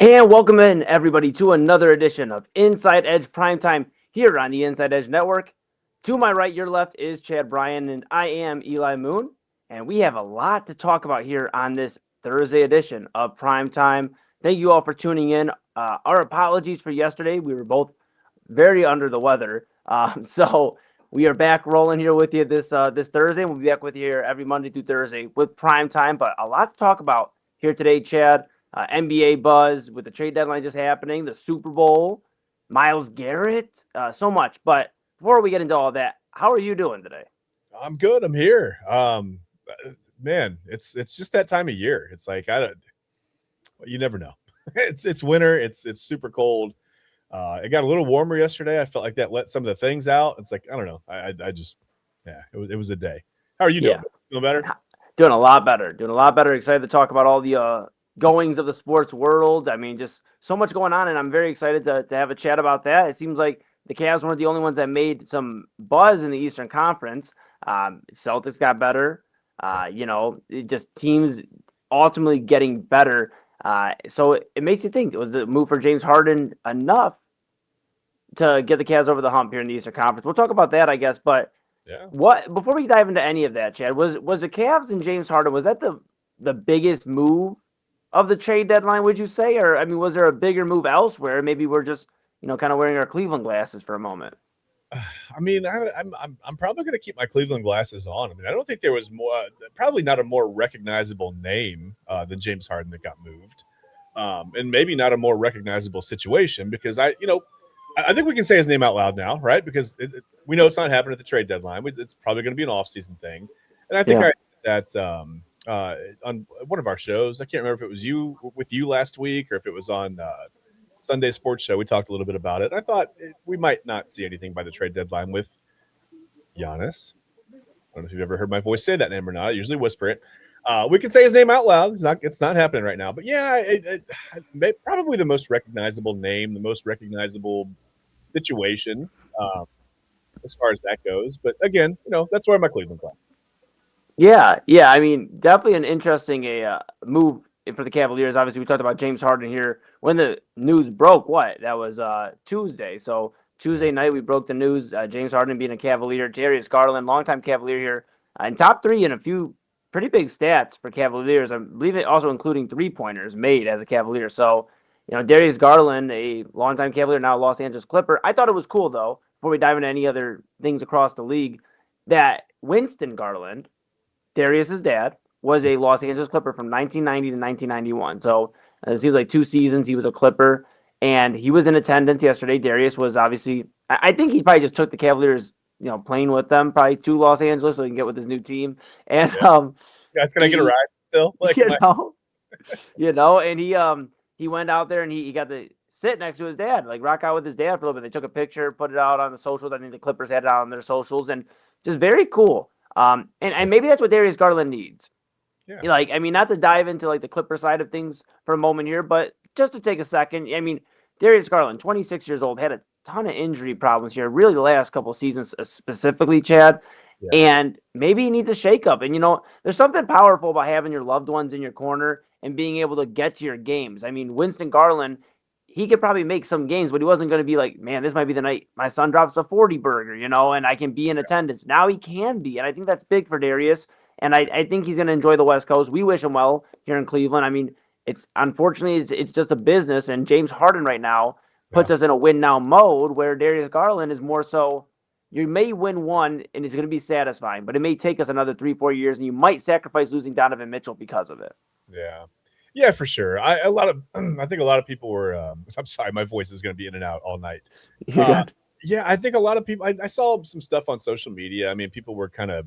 And welcome in, everybody, to another edition of Inside Edge Primetime here on the Inside Edge Network. To my right, your left is Chad Bryan, and I am Eli Moon. And we have a lot to talk about here on this Thursday edition of Primetime. Thank you all for tuning in. Our apologies for yesterday. We were both very under the weather. So we are back rolling here with you this Thursday. We'll be back with you here every Monday through Thursday with Primetime. But a lot to talk about here today, Chad. NBA buzz with the trade deadline just happening, the Super Bowl, Myles Garrett, so much. But before we get into all that, how are you doing today? I'm good. I'm here. Man, it's just that time of year. It's like you never know. It's winter. It's super cold. It got a little warmer yesterday. I felt like that let some of the things out. It's like I don't know. I just It was a day. How are you doing? Feeling better? Doing a lot better. Doing a lot better. Excited to talk about all the goings of the sports world. I mean, just so much going on, and I'm very excited to have a chat about that. It seems like the Cavs weren't the only ones that made some buzz in the Eastern Conference. Celtics got better. It just teams ultimately getting better. So it makes you think, was the move for James Harden enough to get the Cavs over the hump here in the Eastern Conference? We'll talk about that, I guess. But Yeah. what before we dive into any of that, Chad, was the Cavs and James Harden, was that the biggest move of the trade deadline, would you say? Or, I mean, was there a bigger move elsewhere? Maybe we're just, kind of wearing our Cleveland glasses for a moment. I mean, I'm probably going to keep my Cleveland glasses on. I mean, I don't think there was probably not a more recognizable name than James Harden that got moved, and maybe not a more recognizable situation because I think we can say his name out loud now, right? Because we know it's not happening at the trade deadline. It's probably going to be an off-season thing, and I think I said that on one of our shows. I can't remember if it was with you last week or if it was on Sunday Sports Show. We talked a little bit about it. I thought we might not see anything by the trade deadline with Giannis. I don't know if you've ever heard my voice say that name or not. I usually whisper it. We can say his name out loud. It's not happening right now. But yeah, probably the most recognizable name, the most recognizable situation as far as that goes. But again, that's where my Cleveland plan. Yeah. I mean, definitely an interesting move for the Cavaliers. Obviously, we talked about James Harden here when the news broke. That was Tuesday. So Tuesday night, we broke the news. James Harden being a Cavalier, Darius Garland, longtime Cavalier here, and top three in a few pretty big stats for Cavaliers. I believe it also including 3-pointers made as a Cavalier. So, Darius Garland, a longtime Cavalier, now a Los Angeles Clipper. I thought it was cool, though, before we dive into any other things across the league, that Winston Garland, Darius's dad, was a Los Angeles Clipper from 1990 to 1991. So it seems like 2 seasons he was a Clipper, and he was in attendance yesterday. Darius was obviously, I think he probably just took the Cavaliers, playing with them probably to Los Angeles so he can get with his new team. And guys, can I get a ride still? Like, and he went out there and he got to sit next to his dad, like rock out with his dad for a little bit. They took a picture, put it out on the socials. I think the Clippers had it out on their socials, and just very cool. And maybe that's what Darius Garland needs. Yeah. Not to dive into like the Clipper side of things for a moment here, but just to take a second. I mean, Darius Garland, 26 years old, had a ton of injury problems here, really the last couple of seasons specifically, Chad. Yeah. And maybe he needs a shakeup. And, there's something powerful about having your loved ones in your corner and being able to get to your games. I mean, Winston Garland, he could probably make some games, but he wasn't going to be like, man, this might be the night my son drops a 40 burger, and I can be in attendance. Now he can be, and I think that's big for Darius, and I think he's going to enjoy the West Coast. We wish him well here in Cleveland. I mean, it's just a business, and James Harden right now puts us in a win-now mode where Darius Garland is more so, you may win one, and it's going to be satisfying, but it may take us another 3-4 years, and you might sacrifice losing Donovan Mitchell because of it. Yeah, for sure. I think a lot of people were. I'm sorry, my voice is going to be in and out all night. I think a lot of people. I saw some stuff on social media. I mean, people were kind of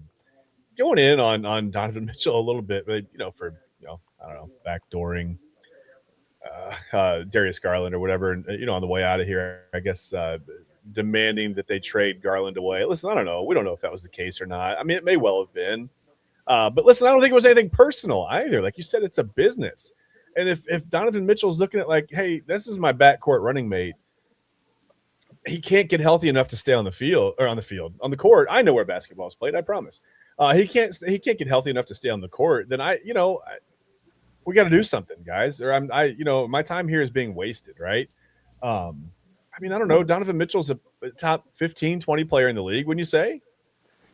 going in on Donovan Mitchell a little bit, but for I don't know, backdooring Darius Garland or whatever, and on the way out of here, I guess demanding that they trade Garland away. Listen, I don't know. We don't know if that was the case or not. I mean, it may well have been. But listen, I don't think it was anything personal either. Like you said, it's a business. And if Donovan Mitchell's looking at like, hey, this is my backcourt running mate, he can't get healthy enough to stay on the court. I know where basketball is played. I promise. He can't get healthy enough to stay on the court. Then we got to do something, guys. Or my time here is being wasted, right? I mean, I don't know. Donovan Mitchell's a top 15, 20 player in the league, wouldn't you say?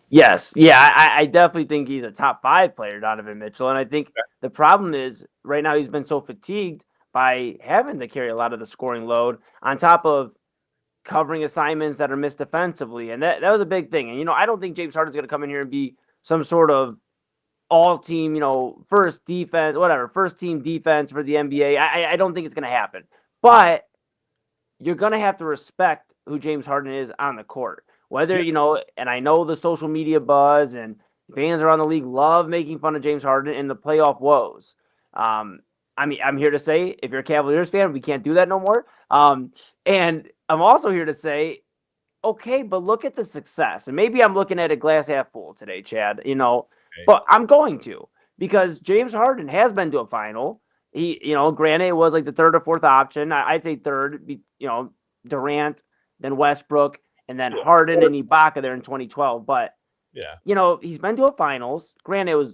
Yes. Yeah, I definitely think he's a top 5 player, Donovan Mitchell. And I think the problem is right now he's been so fatigued by having to carry a lot of the scoring load on top of covering assignments that are missed defensively. And that was a big thing. And, I don't think James Harden's going to come in here and be some sort of all team, first team defense for the NBA. I don't think it's going to happen. But you're going to have to respect who James Harden is on the court. Whether, and I know the social media buzz and fans around the league love making fun of James Harden in the playoff woes. I'm here to say, if you're a Cavaliers fan, we can't do that no more. And I'm also here to say, okay, but look at the success. And maybe I'm looking at a glass half full today, Chad, but I'm going to, because James Harden has been to a final. He, granted, it was like the third or fourth option. I'd say third, Durant, then Westbrook, and then Harden and Ibaka there in 2012. But, he's been to a finals. Granted, it was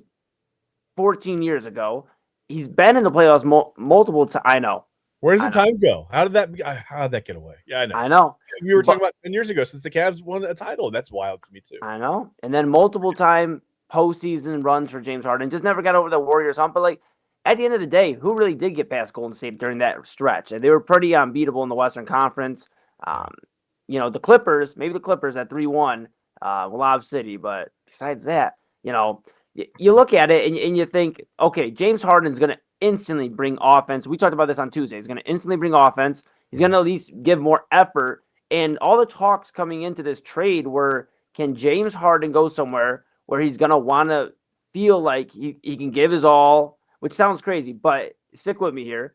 14 years ago. He's been in the playoffs multiple times. I know. Where does the time go? How did that get away? Yeah, I know. I know. We were talking about 10 years ago since the Cavs won a title. That's wild to me too. I know. And then multiple time postseason runs for James Harden. Just never got over the Warriors hump. But at the end of the day, who really did get past Golden State during that stretch? And they were pretty unbeatable in the Western Conference. The Clippers, maybe the Clippers at 3-1, Lob City. But besides that, you look at it and you think, okay, James Harden's going to instantly bring offense. We talked about this on Tuesday. He's going to instantly bring offense. He's going to at least give more effort. And all the talks coming into this trade were, can James Harden go somewhere where he's going to want to feel like he can give his all, which sounds crazy, but stick with me here.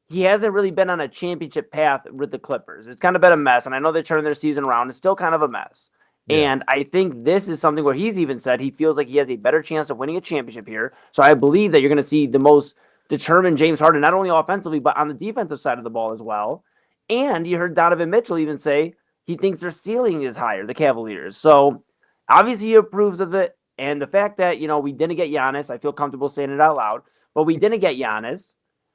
He hasn't really been on a championship path with the Clippers. It's kind of been a mess, and I know they turned their season around. It's still kind of a mess. Yeah. And I think this is something where he's even said he feels like he has a better chance of winning a championship here. So I believe that you're going to see the most determined James Harden, not only offensively, but on the defensive side of the ball as well. And you heard Donovan Mitchell even say he thinks their ceiling is higher, the Cavaliers. So obviously he approves of it. And the fact that, we didn't get Giannis, I feel comfortable saying it out loud, but we didn't get Giannis.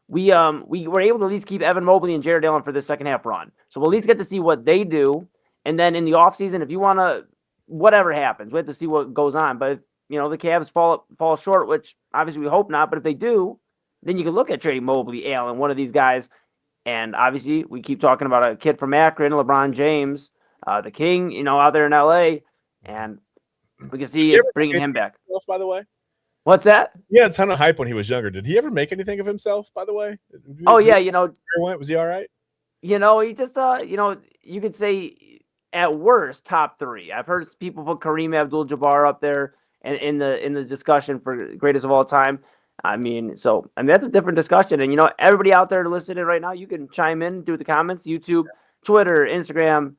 We were able to at least keep Evan Mobley and Jared Allen for the second half run. So we'll at least get to see what they do. And then in the offseason, if you want to, whatever happens, we have to see what goes on. But, the Cavs fall short, which obviously we hope not. But if they do, then you can look at trading Mobley, Allen, one of these guys. And obviously we keep talking about a kid from Akron, LeBron James, the King, out there in L.A. And we can see bringing him back. By the way, what's that? He had a ton of hype when he was younger. Did he ever make anything of himself? By the way, was he all right? He just you could say at worst top 3. I've heard people put Kareem Abdul-Jabbar up there and in the discussion for greatest of all time. I mean, that's a different discussion. And, everybody out there listening right now, you can chime in, do the comments, YouTube, Twitter, Instagram,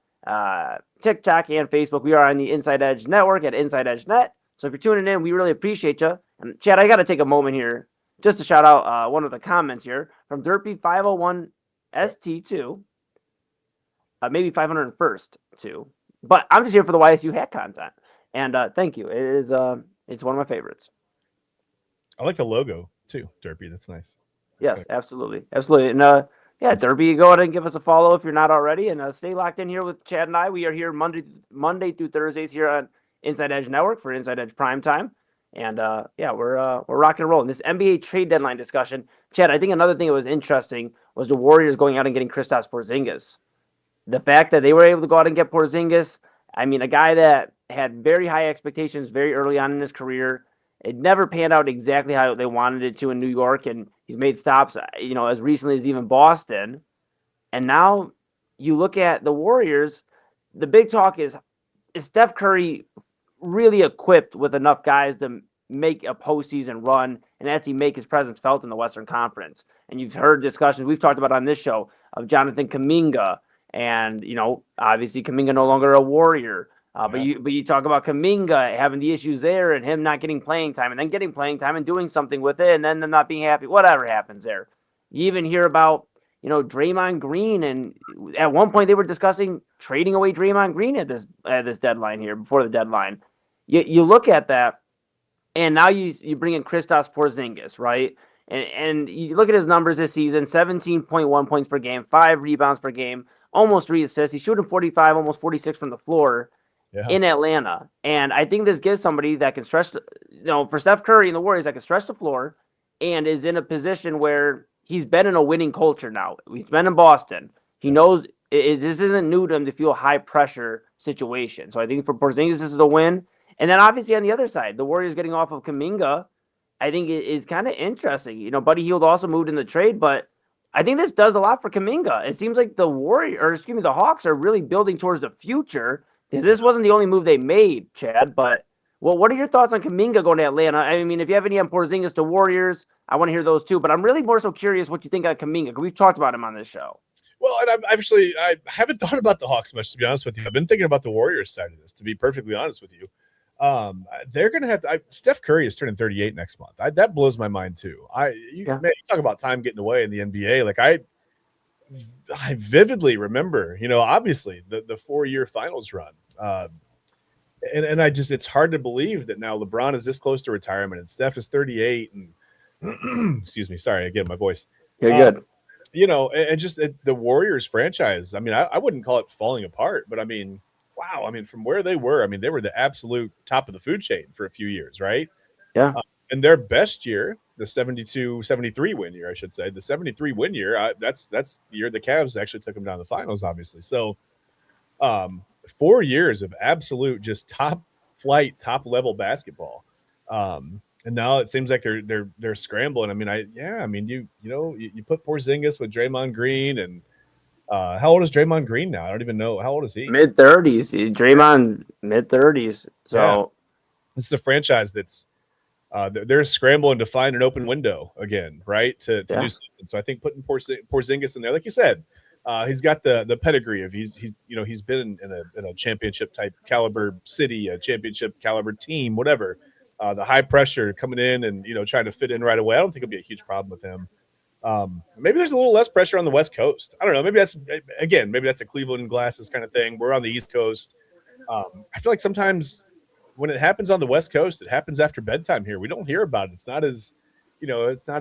TikTok, and Facebook. We are on the Inside Edge Network at Inside Edge Net. So if you're tuning in, we really appreciate you. And Chad, I got to take a moment here just to shout out one of the comments here from Derpy501ST2, maybe 501st too. But I'm just here for the YSU hat content. And thank you. It's one of my favorites. I like the logo too, Derpy. That's nice. Yes, absolutely. Absolutely. And Derpy, go ahead and give us a follow if you're not already. And stay locked in here with Chad and I. We are here Monday through Thursdays here on Inside Edge Network for Inside Edge Primetime. And we're rocking and rolling. This NBA trade deadline discussion. Chad, I think another thing that was interesting was the Warriors going out and getting Kristaps Porzingis. The fact that they were able to go out and get Porzingis, I mean, a guy that had very high expectations very early on in his career. It never panned out exactly how they wanted it to in New York, and he's made stops, as recently as even Boston. And now you look at the Warriors, the big talk is Steph Curry really equipped with enough guys to make a postseason run and actually make his presence felt in the Western Conference? And you've heard discussions we've talked about on this show of Jonathan Kuminga, and, obviously Kuminga no longer a Warrior. But you talk about Kuminga having the issues there and him not getting playing time and then getting playing time and doing something with it and then them not being happy, whatever happens there. You even hear about, Draymond Green, and at one point they were discussing trading away Draymond Green at this deadline here, before the deadline. You look at that, and now you bring in Kristaps Porzingis, right? And you look at his numbers this season: 17.1 points per game, 5 rebounds per game, almost 3 assists. He's shooting 45, almost 46 from the floor Yeah. in Atlanta. And I think this gives somebody that can stretch, for Steph Curry and the Warriors, that can stretch the floor and is in a position where he's been in a winning culture now. He's been in Boston. He knows this isn't new to him to feel a high pressure situation. So I think for Porzingis, this is the win. And then obviously on the other side, the Warriors getting off of Kuminga, I think it is kind of interesting. Buddy Hield also moved in the trade, but I think this does a lot for Kuminga. It seems like the Hawks are really building towards the future. Because this wasn't the only move they made, Chad. But what are your thoughts on Kuminga going to Atlanta? I mean, if you have any on Porzingis to Warriors, I want to hear those too. But I'm really more so curious what you think on Kuminga, because we've talked about him on this show. Well, and I haven't thought about the Hawks much, to be honest with you. I've been thinking about the Warriors side of this, to be perfectly honest with you. They're going to have to. Steph Curry is turning 38 next month. That blows my mind too. Man, you talk about time getting away in the NBA. Like I vividly remember, obviously the 4-year finals run. And it's hard to believe that now LeBron is this close to retirement and Steph is 38 and excuse me, sorry, again, my voice. You're good. And just the Warriors franchise. I mean, I wouldn't call it falling apart, but I mean, wow. I mean, from where they were, they were the absolute top of the food chain for a few years, right? Yeah. And their best year, the 73 win year, I should say, the 73 win year, that's the year the Cavs actually took them down to the finals, obviously. So 4 years of absolute just top flight, top level basketball. And now it seems like they're scrambling. I mean, you put Porzingis with Draymond Green, and how old is Draymond Green now? I don't even know. How old is he? Mid-30s. Draymond, mid-30s. So this is a franchise that's they're scrambling to find an open window again, right? To do something. So I think putting Porzingis in there, like you said, he's got the pedigree of he's been in a championship type caliber city, a championship caliber team, whatever. The high pressure coming in and trying to fit in right away. I don't think it'll be a huge problem with him. Maybe there's a little less pressure on the West Coast. I don't know. Maybe that's a Cleveland glasses kind of thing. We're on the East Coast. I feel like sometimes when it happens on the West Coast, it happens after bedtime here. We don't hear about it. It's not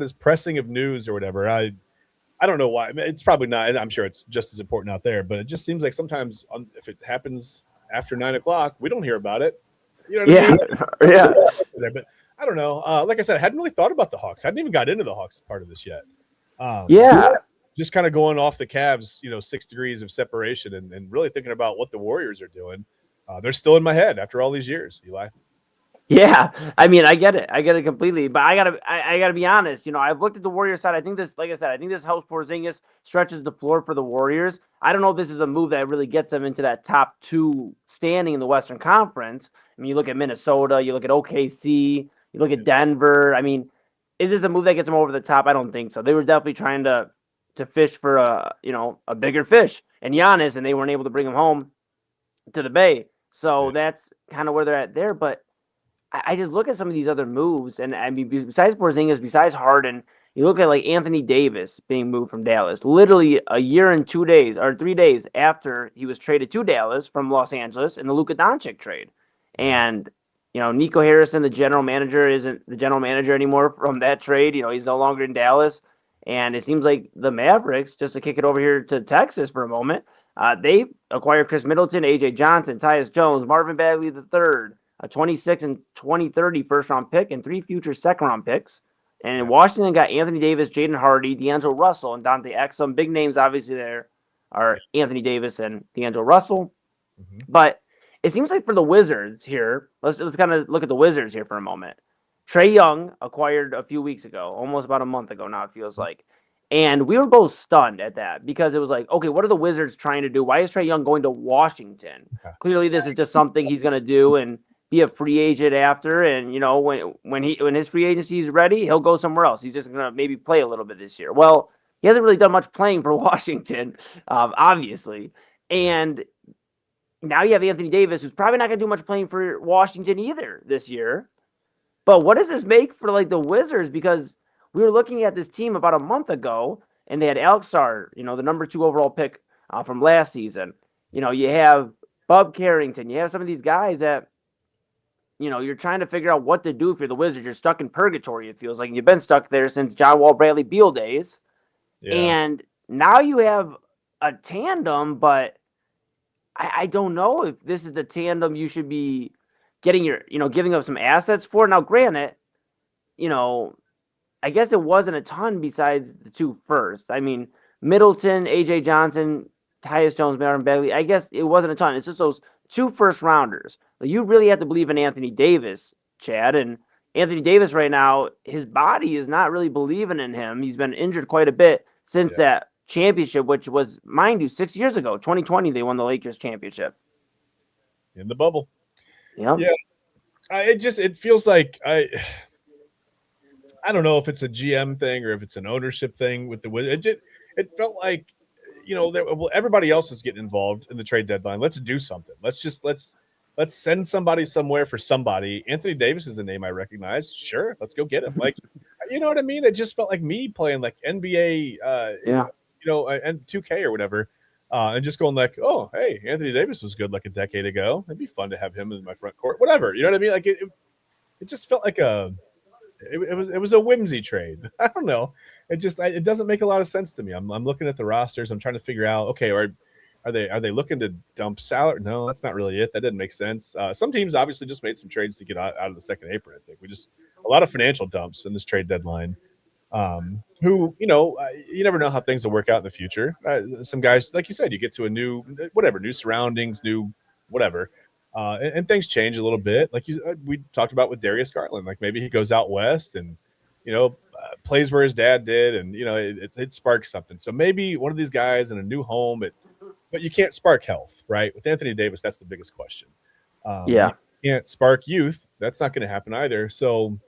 as pressing of news or whatever. I don't know why. It's probably not. I'm sure it's just as important out there, but it just seems like sometimes if it happens after 9:00, we don't hear about it. You know what I mean? Yeah. But I don't know. Like I said, I hadn't really thought about the Hawks. I hadn't even got into the Hawks part of this yet. Just kind of going off the Cavs, 6 degrees of separation and really thinking about what the Warriors are doing. They're still in my head after all these years, Eli. Yeah, I mean, I get it completely. But I gotta be honest. I've looked at the Warriors side. I think this, like I said, I think this helps Porzingis, stretches the floor for the Warriors. I don't know if this is a move that really gets them into that top 2 standing in the Western Conference. I mean, you look at Minnesota, you look at OKC, you look at Denver. I mean, is this a move that gets them over the top? I don't think so. They were definitely trying to fish for a bigger fish and Giannis, and they weren't able to bring him home to the Bay. So that's kind of where they're at there. But I just look at some of these other moves, and I mean, besides Porzingis, besides Harden, you look at like Anthony Davis being moved from Dallas, literally a year and 2 days or 3 days after he was traded to Dallas from Los Angeles in the Luka Doncic trade. And Nico Harrison, the general manager, isn't the general manager anymore from that trade. He's no longer in Dallas, and it seems like the Mavericks, just to kick it over here to Texas for a moment, they acquired Chris Middleton, AJ Johnson, Tyus Jones, Marvin Bagley III, a 26 and 2030 first-round pick, and 3 future second-round picks. And Washington got Anthony Davis, Jaden Hardy, D'Angelo Russell, and Dante Exum. Big names, obviously, there are Anthony Davis and D'Angelo Russell. Mm-hmm. But it seems like for the Wizards here, let's kind of look at the Wizards here for a moment. Trae Young acquired a few weeks ago, almost about a month ago now, it feels like. And we were both stunned at that because it was like, okay, what are the Wizards trying to do? Why is Trae Young going to Washington? Clearly, this is just something he's going to do and be a free agent after, and when his free agency is ready, he'll go somewhere else. He's just gonna maybe play a little bit this year. Well, he hasn't really done much playing for Washington, obviously, and now you have Anthony Davis, who's probably not gonna do much playing for Washington either this year. But what does this make for like the Wizards? Because we were looking at this team about a month ago, and they had Alex Sarr, the number 2 overall pick from last season. You have Bub Carrington. You have some of these guys that you're trying to figure out what to do if you're the Wizards. You're stuck in purgatory, it feels like. You've been stuck there since John Wall, Bradley Beal days. Yeah. And now you have a tandem, but I don't know if this is the tandem you should be giving up some assets for. Now, granted, I guess it wasn't a ton besides the two first. I mean, Middleton, AJ Johnson, Tyus Jones, Marvin Bagley. I guess it wasn't a ton. It's just those two first rounders. You really have to believe in Anthony Davis, Chad. And Anthony Davis right now, his body is not really believing in him. He's been injured quite a bit since that championship, which was, mind you, 6 years ago. 2020, they won the Lakers championship. In the bubble. Yep. Yeah. It feels like I don't know if it's a GM thing or if it's an ownership thing with the Wizards. It felt like, everybody else is getting involved in the trade deadline. Let's do something. Let's send somebody somewhere for somebody. Anthony Davis is a name I recognize. Sure, let's go get him. Like, you know what I mean? It just felt like me playing like NBA, and 2K or whatever, and just going like, oh, hey, Anthony Davis was good like a decade ago. It'd be fun to have him in my front court. Whatever, you know what I mean? Like it just felt like it was a whimsy trade. I don't know. It doesn't make a lot of sense to me. I'm looking at the rosters. I'm trying to figure out, okay, are they looking to dump salary? No, that's not really it. That didn't make sense. Some teams obviously just made some trades to get out of the second apron. I think a lot of financial dumps in this trade deadline. You never know how things will work out in the future. Some guys, like you said, you get to a new surroundings, new whatever. And things change a little bit. Like we talked about with Darius Garland, like maybe he goes out west and, plays where his dad did. And, it sparks something. So maybe one of these guys in a new home, but you can't spark health, right? With Anthony Davis, that's the biggest question. You can't spark youth. That's not going to happen either. So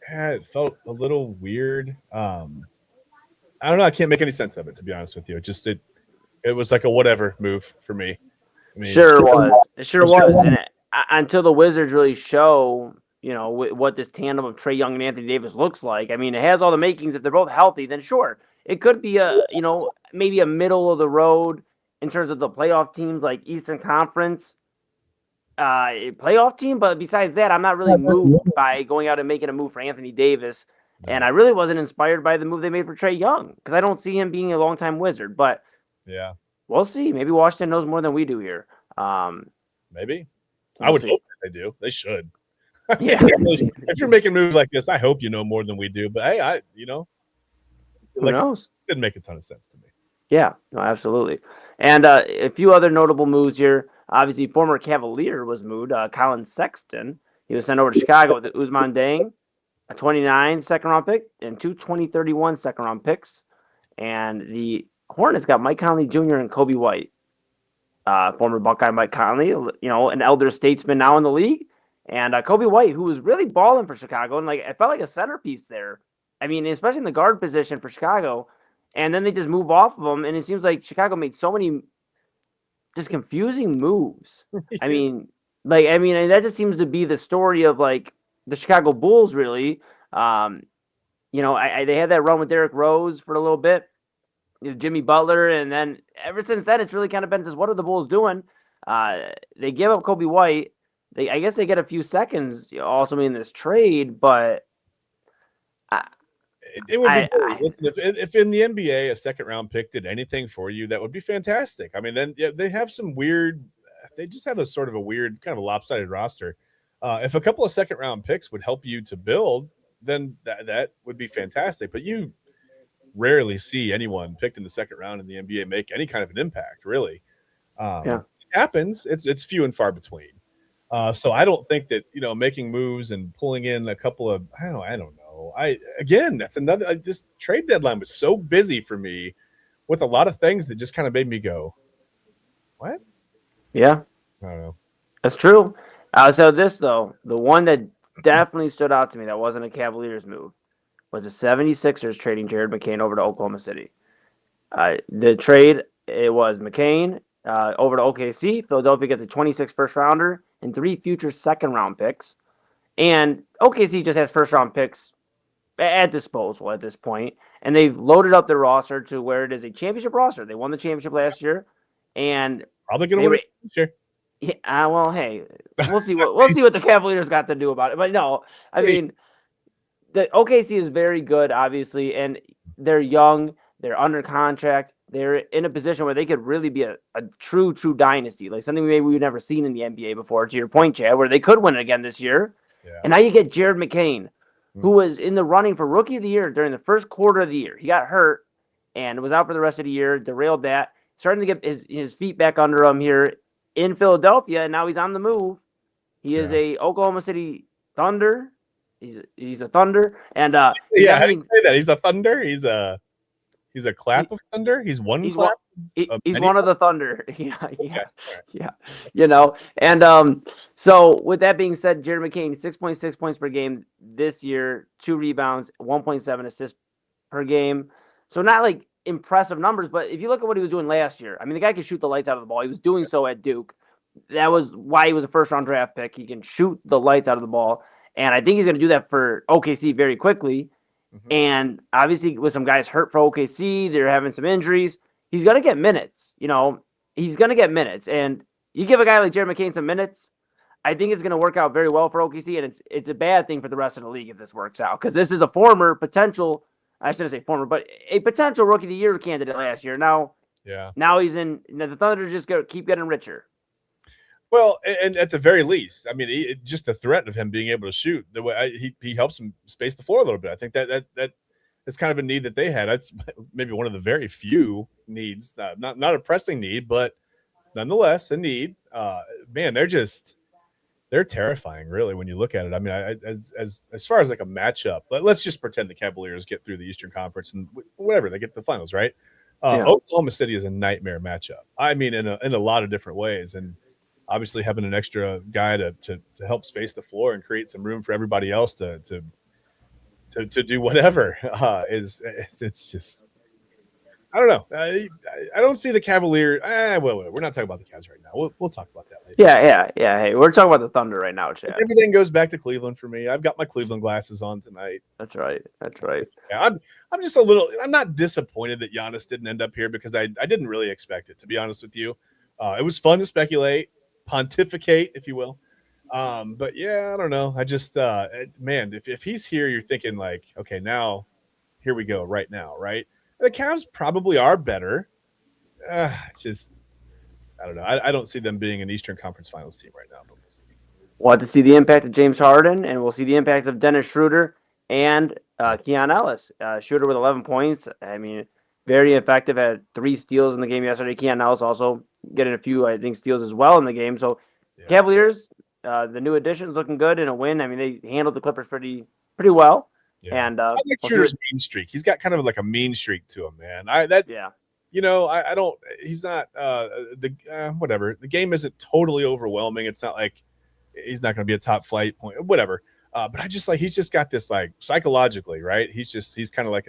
it felt a little weird. I don't know. I can't make any sense of it, to be honest with you. It was like a whatever move for me. I mean, sure was. It sure was. And until the Wizards really show, what this tandem of Trae Young and Anthony Davis looks like. I mean, it has all the makings. If they're both healthy, then sure, it could be maybe a middle of the road in terms of the playoff teams, like Eastern Conference playoff team. But besides that, I'm not really moved by going out and making a move for Anthony Davis. And I really wasn't inspired by the move they made for Trae Young because I don't see him being a longtime Wizard. But yeah. We'll see. Maybe Washington knows more than we do here. Maybe. I would hope they do. They should. Yeah. If you're making moves like this, I hope you know more than we do. But hey, who knows? It didn't make a ton of sense to me. Yeah, no, absolutely. And a few other notable moves here. Obviously, former Cavalier was moved. Colin Sexton. He was sent over to Chicago with Ousmane Dieng, a 29 second-round pick, and two 2031 second-round picks. And the Hornets got Mike Conley Jr. and Kobe White. Former Buckeye Mike Conley, an elder statesman now in the league. And Kobe White, who was really balling for Chicago, and it felt like a centerpiece there. I mean, especially in the guard position for Chicago. And then they just move off of him, and it seems like Chicago made so many just confusing moves. I mean, that just seems to be the story of the Chicago Bulls, really. They had that run with Derrick Rose for a little bit. Jimmy Butler, and then ever since then, it's really kind of been just what are the Bulls doing? They give up Kobe White. I guess they get a few seconds also in this trade, but it would be great. Listen, if in the NBA a second round pick did anything for you, that would be fantastic. I mean, then they have some weird. They just have a sort of a weird, kind of a lopsided roster. If a couple of second round picks would help you to build, then that would be fantastic. But you rarely see anyone picked in the second round in the NBA make any kind of an impact, really. It happens. It's few and far between. So I don't think that, making moves and pulling in a couple of, I don't know. That's another, this trade deadline was so busy for me with a lot of things that just kind of made me go, what? Yeah. I don't know. That's true. So this, though, the one that definitely stood out to me that wasn't a Cavaliers move was the 76ers trading Jared McCain over to Oklahoma City. The trade, it was McCain over to OKC. Philadelphia gets a 26 first-rounder and 3 future second-round picks. And OKC just has first-round picks at disposal at this point. And they've loaded up their roster to where it is a championship roster. They won the championship last year. And probably going to win it this year. Yeah, well, hey, we'll see what the Cavaliers got to do about it. But no, I Hey, mean, the OKC is very good, obviously, and they're young. They're under contract. They're in a position where they could really be a true dynasty, like something maybe we've never seen in the NBA before. To your point, Chad, where they could win it again this year. yeah. And now you get Jared McCain, who Mm. was in the running for Rookie of the Year during the first quarter of the year. He got hurt and was out for the rest of the year. Derailed that. Starting to get his feet back under him here in Philadelphia, and now he's on the move. He is Yeah. a Oklahoma City Thunder. He's a Thunder, and he's Yeah, how do you averaging. say that? He's the thunder. He's a clap He, of thunder. He's one he's one. clap of He's many. one of the Thunder. Yeah, Okay. yeah, All right. yeah. And so with that being said, Jared McCain 6.6 points per game this year, 2 rebounds, 1.7 assists per game. So not like impressive numbers, but if you look at what he was doing last year, I mean, the guy can shoot the lights out of the ball. He was doing so at Duke. That was why he was a first round draft pick. He can shoot the lights out of the ball. And I think he's going to do that for OKC very quickly. Mhm. And obviously, with some guys hurt for OKC, they're having some injuries. He's going to get minutes. He's going to get minutes. And you give a guy like Jared McCain some minutes, I think it's going to work out very well for OKC. And it's a bad thing for the rest of the league if this works out, because this is a former potential, I shouldn't say former, but a potential Rookie of the Year candidate last year. Yeah. Now he's in. The Thunder just keep getting richer. Well, and at the very least, I mean, just the threat of him being able to shoot the way he helps him space the floor a little bit. I think that is kind of a need that they had. That's maybe one of the very few needs, not a pressing need, but nonetheless a need. Man, they're terrifying, really, when you look at it. I mean, as far as like a matchup, let's just pretend the Cavaliers get through the Eastern Conference and whatever, they get to the finals, right? Yeah. Oklahoma City is a nightmare matchup. I mean, in a lot of different ways, and obviously having an extra guy to help space the floor and create some room for everybody else to do whatever it's just, I don't know. I don't see the Cavalier. Well, we're not talking about the Cavs right now. We'll talk about that later. Yeah. Hey, we're talking about the Thunder right now, Chad. Everything goes back to Cleveland for me. I've got my Cleveland glasses on tonight. That's right. Yeah, I'm just a little. I'm not disappointed that Giannis didn't end up here, because I didn't really expect it, to be honest with you. It was fun to speculate, pontificate, if you will. But yeah, I don't know. I just man, if he's here, you're thinking like, okay, now here we go, right now, right? The Cavs probably are better. It's just, I don't know. I don't see them being an Eastern Conference Finals team right now. But we'll see. We'll have to see the impact of James Harden, and we'll see the impact of Dennis Schroeder and Keon Ellis. Schroeder with 11 points. I mean, very effective. Had 3 steals in the game yesterday. Keon Ellis also getting a few, I think, steals as well in the game. So Yeah. Cavaliers, the new additions looking good in a win. I mean, they handled the Clippers pretty well. Yeah. And I like Schroeder's mean streak. He's got kind of like a mean streak to him, man. Yeah. I don't. He's not whatever. The game isn't totally overwhelming. It's not like he's not going to be a top flight point, whatever. But I just like, he's just got this, like, psychologically, right? He's kind of like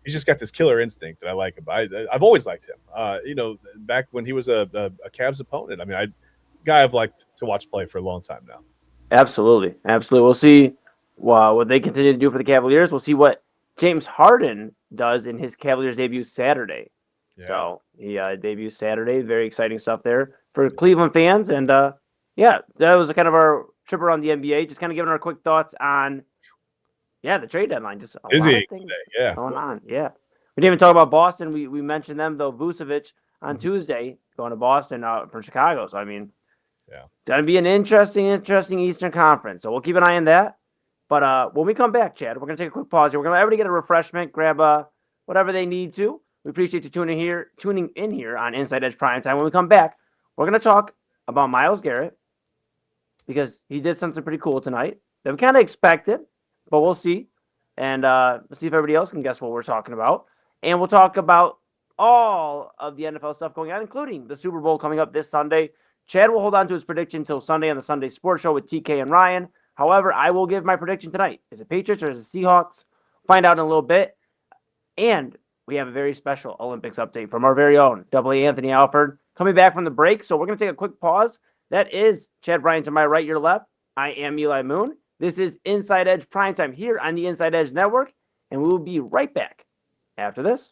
he's just got this killer instinct that I like him. I've always liked him. Back when he was a Cavs opponent. I mean, guy I've liked to watch play for a long time now. Absolutely. We'll see what they continue to do for the Cavaliers. We'll see what James Harden does in his Cavaliers debut Saturday. Yeah. So he debuts Saturday. Very exciting stuff there for Cleveland fans. And that was kind of our trip around the NBA. Just kind of giving our quick thoughts on the trade deadline. Just a lot of things going on. Yeah. We didn't even talk about Boston. We mentioned them though. Vucevic on Tuesday going to Boston from Chicago. So I mean, it's gonna be an interesting Eastern Conference. So we'll keep an eye on that. But when we come back, Chad, we're gonna take a quick pause here. We're gonna let everybody get a refreshment, grab whatever they need to. We appreciate you tuning in here on Inside Edge Primetime. When we come back, we're gonna talk about Myles Garrett, because he did something pretty cool tonight that we kind of expected, but we'll see. And let's see if everybody else can guess what we're talking about. And we'll talk about all of the NFL stuff going on, including the Super Bowl coming up this Sunday. Chad will hold on to his prediction until Sunday on the Sunday Sports Show with TK and Ryan. However, I will give my prediction tonight. Is it Patriots or is it Seahawks? Find out in a little bit. And we have a very special Olympics update from our very own AA Anthony Alford coming back from the break. So we're going to take a quick pause. That is Chad Bryan to my right, your left. I am Eli Moon. This is Inside Edge Primetime here on the Inside Edge Network. And we will be right back after this.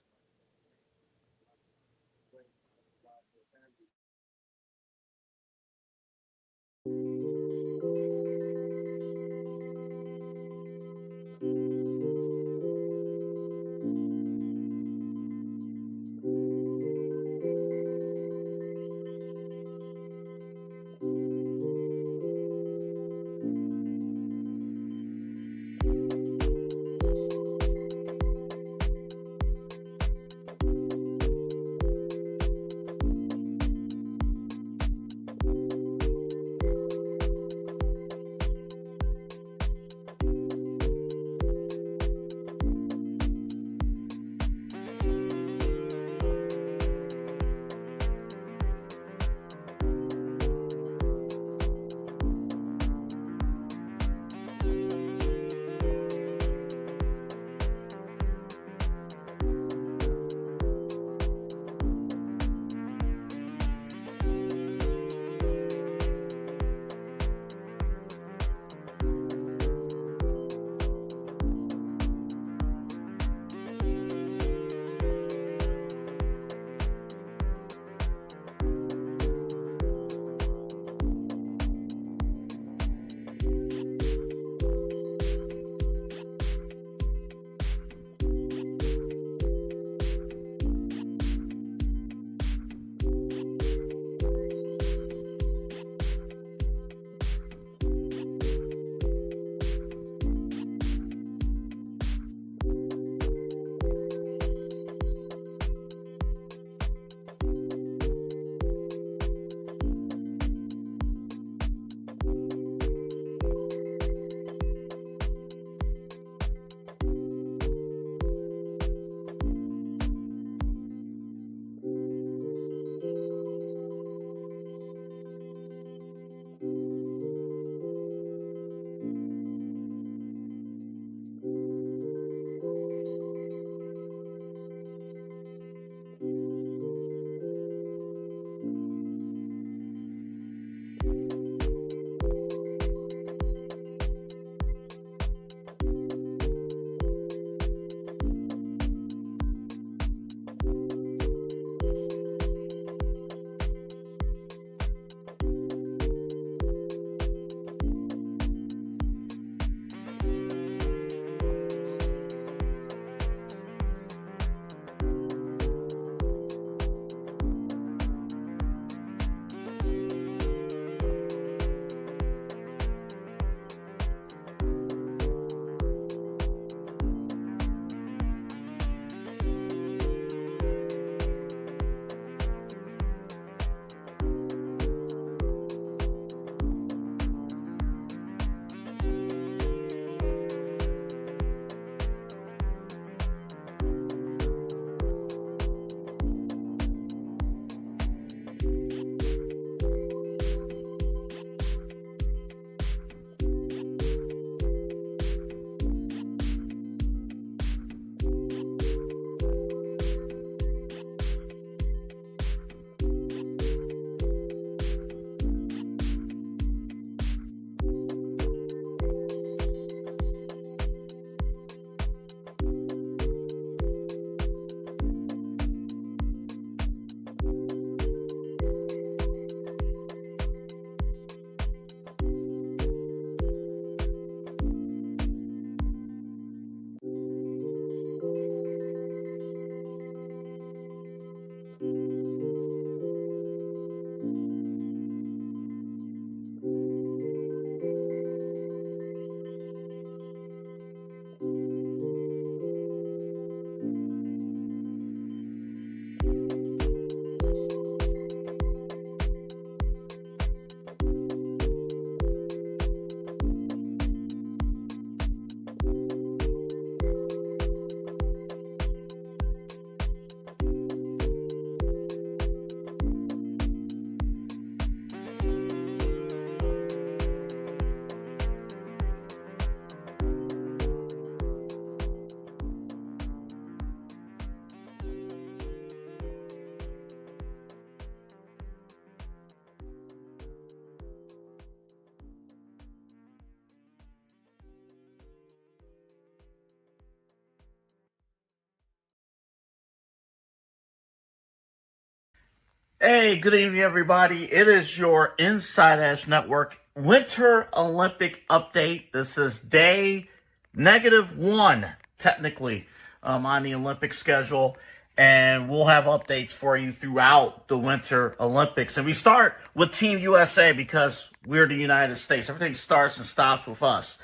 Hey, good evening, everybody. It is your Inside Edge Network Winter Olympic update. This is day -1, technically, on the Olympic schedule. And we'll have updates for you throughout the Winter Olympics. And we start with Team USA because we're the United States. Everything starts and stops with us.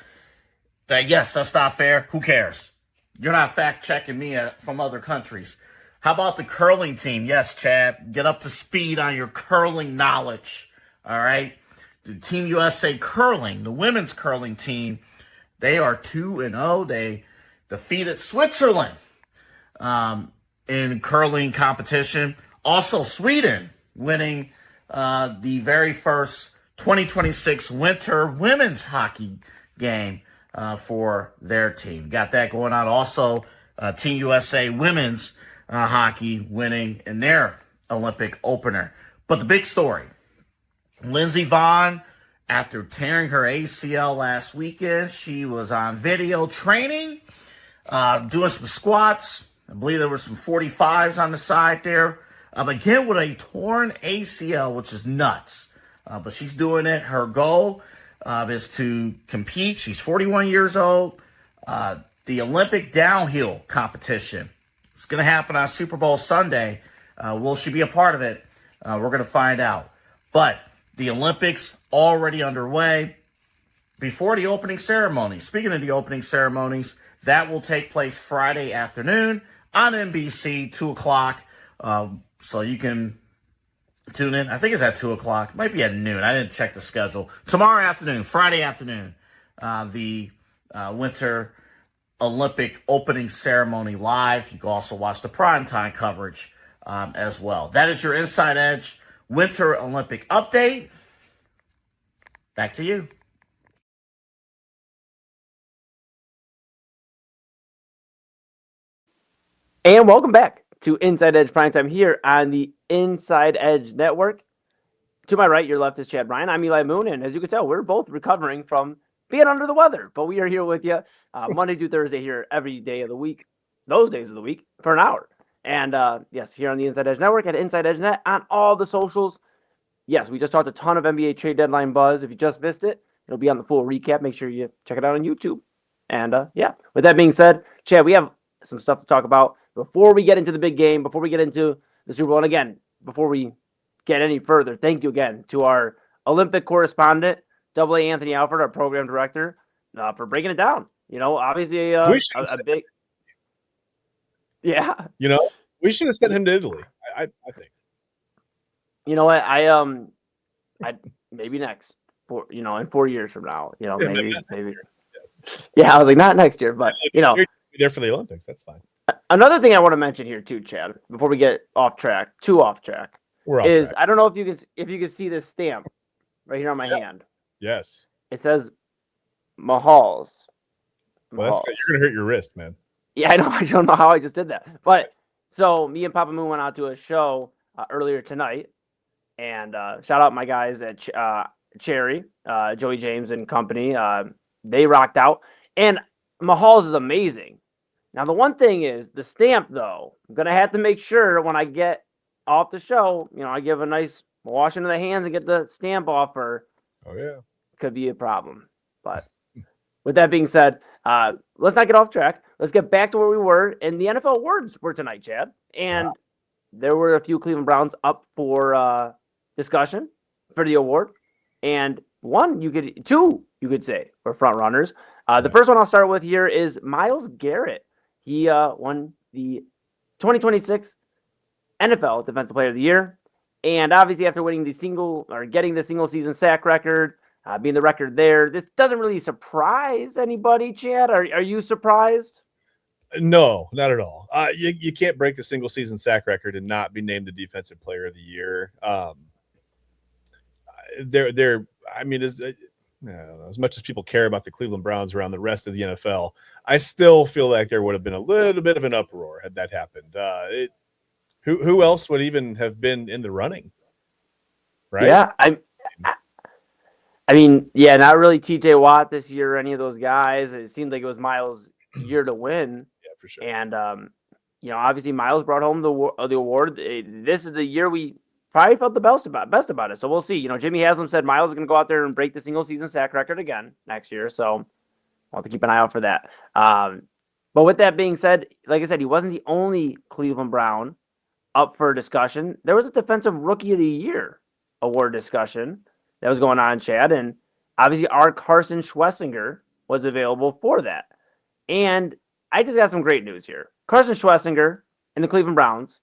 Yes, that's not fair. Who cares? You're not fact-checking me from other countries. How about the curling team? Yes, Chad, get up to speed on your curling knowledge. All right? The Team USA curling, the women's curling team, they are 2-0. They defeated Switzerland in curling competition. Also, Sweden winning the very first 2026 Winter Women's Hockey game for their team. Got that going on. Also, Team USA Women's hockey winning in their Olympic opener. But the big story, Lindsey Vonn, after tearing her ACL last weekend, she was on video training, doing some squats. I believe there were some 45s on the side there. Again, with a torn ACL, which is nuts. But she's doing it. Her goal is to compete. She's 41 years old. The Olympic downhill competition. It's going to happen on Super Bowl Sunday. Will she be a part of it? We're going to find out. But the Olympics already underway before the opening ceremony. Speaking of the opening ceremonies, that will take place Friday afternoon on NBC, 2 o'clock. So you can tune in. I think it's at 2 o'clock. It might be at noon. I didn't check the schedule. Tomorrow afternoon, Friday afternoon, the Winter Olympic opening ceremony live. You can also watch the primetime coverage as well. That is your Inside Edge Winter Olympic update. Back to you. And welcome back to Inside Edge Primetime here on the Inside Edge Network. To my right, your left is Chad Bryan. I'm Eli Moon, and as you can tell, we're both recovering from being under the weather. But we are here with you Monday through Thursday here every day of the week, those days of the week, for an hour. And yes, here on the Inside Edge Network at Inside Edge Net on all the socials. Yes, we just talked a ton of NBA trade deadline buzz. If you just missed it, it'll be on the full recap. Make sure you check it out on YouTube. And yeah, with that being said, Chad, we have some stuff to talk about before we get into the big game, before we get into the Super Bowl. And again, before we get any further, thank you again to our Olympic correspondent, AA Anthony Alford, our program director, for breaking it down. You know, obviously a big, yeah. You know, we should have sent him to Italy. I think. You know what? I maybe next, in 4 years from now. You know, maybe. Yeah, I was like, not next year, but you know, you're there for the Olympics. That's fine. Another thing I want to mention here too, Chad, before we get off track, We're off is track. I don't know if you can see this stamp right here on my hand. Yes. It says Mahal's. Well, that's good. You're gonna hurt your wrist, man. Yeah, I know. I don't know how I just did that, but so me and Papa Moon went out to a show earlier tonight, and shout out my guys at Cherry, Joey James and company. They rocked out, and Mahal's is amazing. Now, the one thing is the stamp, though. I'm going to have to make sure when I get off the show, I give a nice wash into the hands and get the stamp off, or oh yeah, could be a problem. But with that being said, let's not get off track. Let's get back to where we were. And the NFL awards were tonight, Chad. And there were a few Cleveland Browns up for discussion for the award. And two, you could say, were front runners. The first one I'll start with here is Myles Garrett. He won the 2026 NFL Defensive Player of the Year. And obviously after getting the single season sack record, being the record there, this doesn't really surprise anybody, Chad. Are you surprised? No, not at all. You can't break the single season sack record and not be named the Defensive Player of the Year. As much as people care about the Cleveland Browns around the rest of the NFL, I still feel like there would have been a little bit of an uproar had that happened. Who else would even have been in the running? Right? Yeah, I mean, not really T.J. Watt this year or any of those guys. It seemed like it was Myles' year to win. Yeah, for sure. And obviously Myles brought home the award. This is the year we probably felt the best about it. So we'll see. You know, Jimmy Haslam said Miles is going to go out there and break the single season sack record again next year. So I'll have to keep an eye out for that. But with that being said, like I said, he wasn't the only Cleveland Brown up for discussion. There was a Defensive Rookie of the Year award discussion that was going on, Chad, and obviously our Carson Schlesinger was available for that. And I just got some great news here. Carson Schlesinger and the Cleveland Browns,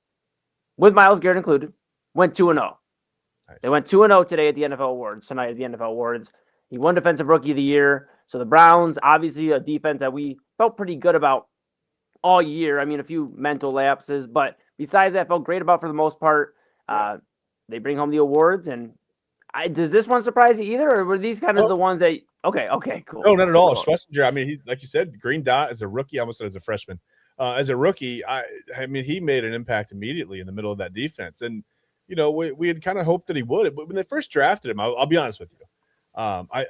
with Myles Garrett included, went 2-0. Nice. They went 2-0 today at the NFL Awards, tonight at the NFL Awards. He won Defensive Rookie of the Year. So the Browns, obviously a defense that we felt pretty good about all year. I mean, a few mental lapses, but besides that, felt great about for the most part. They bring home the awards, and does this one surprise you either, or were these kind of the ones that? Okay, cool. No, not at all. Schlesinger, I mean, he, like you said, green dot as a rookie. I almost said as a freshman. As a rookie, I mean, he made an impact immediately in the middle of that defense, and you know, we had kind of hoped that he would. But when they first drafted him, I'll be honest with you.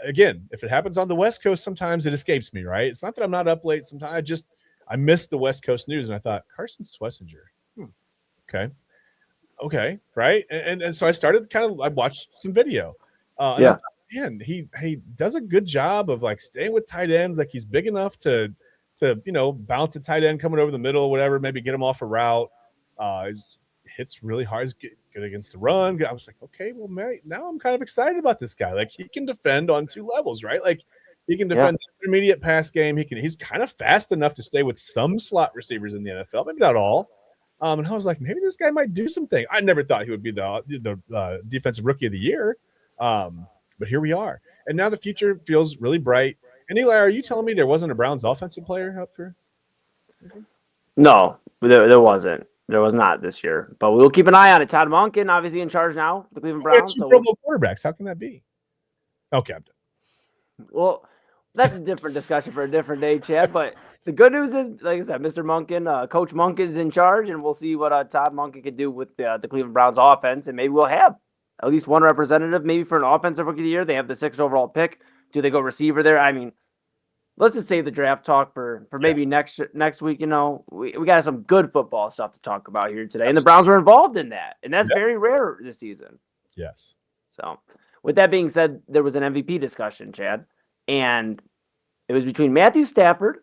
Again, if it happens on the West Coast, sometimes it escapes me, right? It's not that I'm not up late. Sometimes I missed the West Coast news, and I thought Carson Schlesinger. Okay, right? And so I started I watched some video. I thought, man, he does a good job of like staying with tight ends. Like he's big enough to bounce a tight end coming over the middle, whatever, maybe get him off a route. Hits really hard. He's good against the run. I was like, okay, well, Mary, now I'm kind of excited about this guy. Like he can defend on two levels, right? Like he can defend the intermediate pass game. He's kind of fast enough to stay with some slot receivers in the NFL, maybe not all. And I was like, maybe this guy might do something. I never thought he would be the Defensive Rookie of the Year. But here we are. And now the future feels really bright. And Eli, are you telling me there wasn't a Browns offensive player up for? No, there wasn't. There was not this year. But we'll keep an eye on it. Todd Monken, obviously in charge now, the Cleveland Browns. Two Pro Bowl quarterbacks. How can that be? Okay, I'm done. Well, that's a different discussion for a different day, Chad. But the good news is, like I said, Mr. Monken, Coach Monken is in charge, and we'll see what Todd Monken can do with the Cleveland Browns offense. And maybe we'll have at least one representative, maybe for an offensive rookie of the year. They have the 6th overall pick. Do they go receiver there? I mean, let's just save the draft talk for maybe next week. You know, we got some good football stuff to talk about here today. And the Browns were involved in that. And that's very rare this season. Yes. So with that being said, there was an MVP discussion, Chad. And it was between Matthew Stafford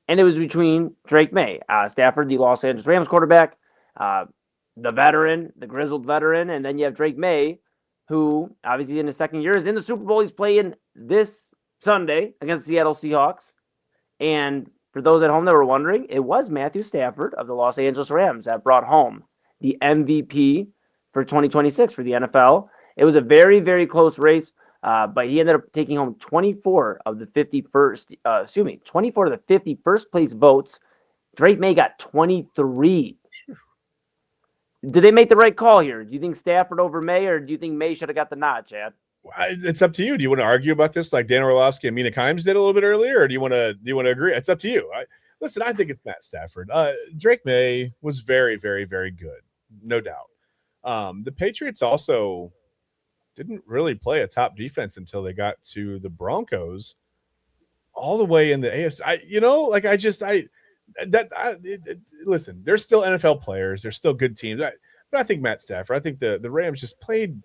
and it was between Drake May. Stafford, the Los Angeles Rams quarterback, the veteran, the grizzled veteran. And then you have Drake May, who obviously in his second year is in the Super Bowl. He's playing this Sunday against the Seattle Seahawks. And for those at home that were wondering, it was Matthew Stafford of the Los Angeles Rams that brought home the MVP for 2026 for the NFL. It was a very, very close race, but he ended up taking home 24 of the 50 first place votes. Drake May got 23. Did they make the right call here? Do you think Stafford over May, or do you think May should have got the nod, Chad? It's up to you. Do you want to argue about this like Dan Orlovsky and Mina Kimes did a little bit earlier, or do you want to agree? It's up to you. Listen, I think it's Matt Stafford. Drake May was very, very, very good, no doubt. The Patriots also didn't really play a top defense until they got to the Broncos, all the way in the AFC. Listen, there's still NFL players, there's still good teams, but I think Matt Stafford. I think the Rams just played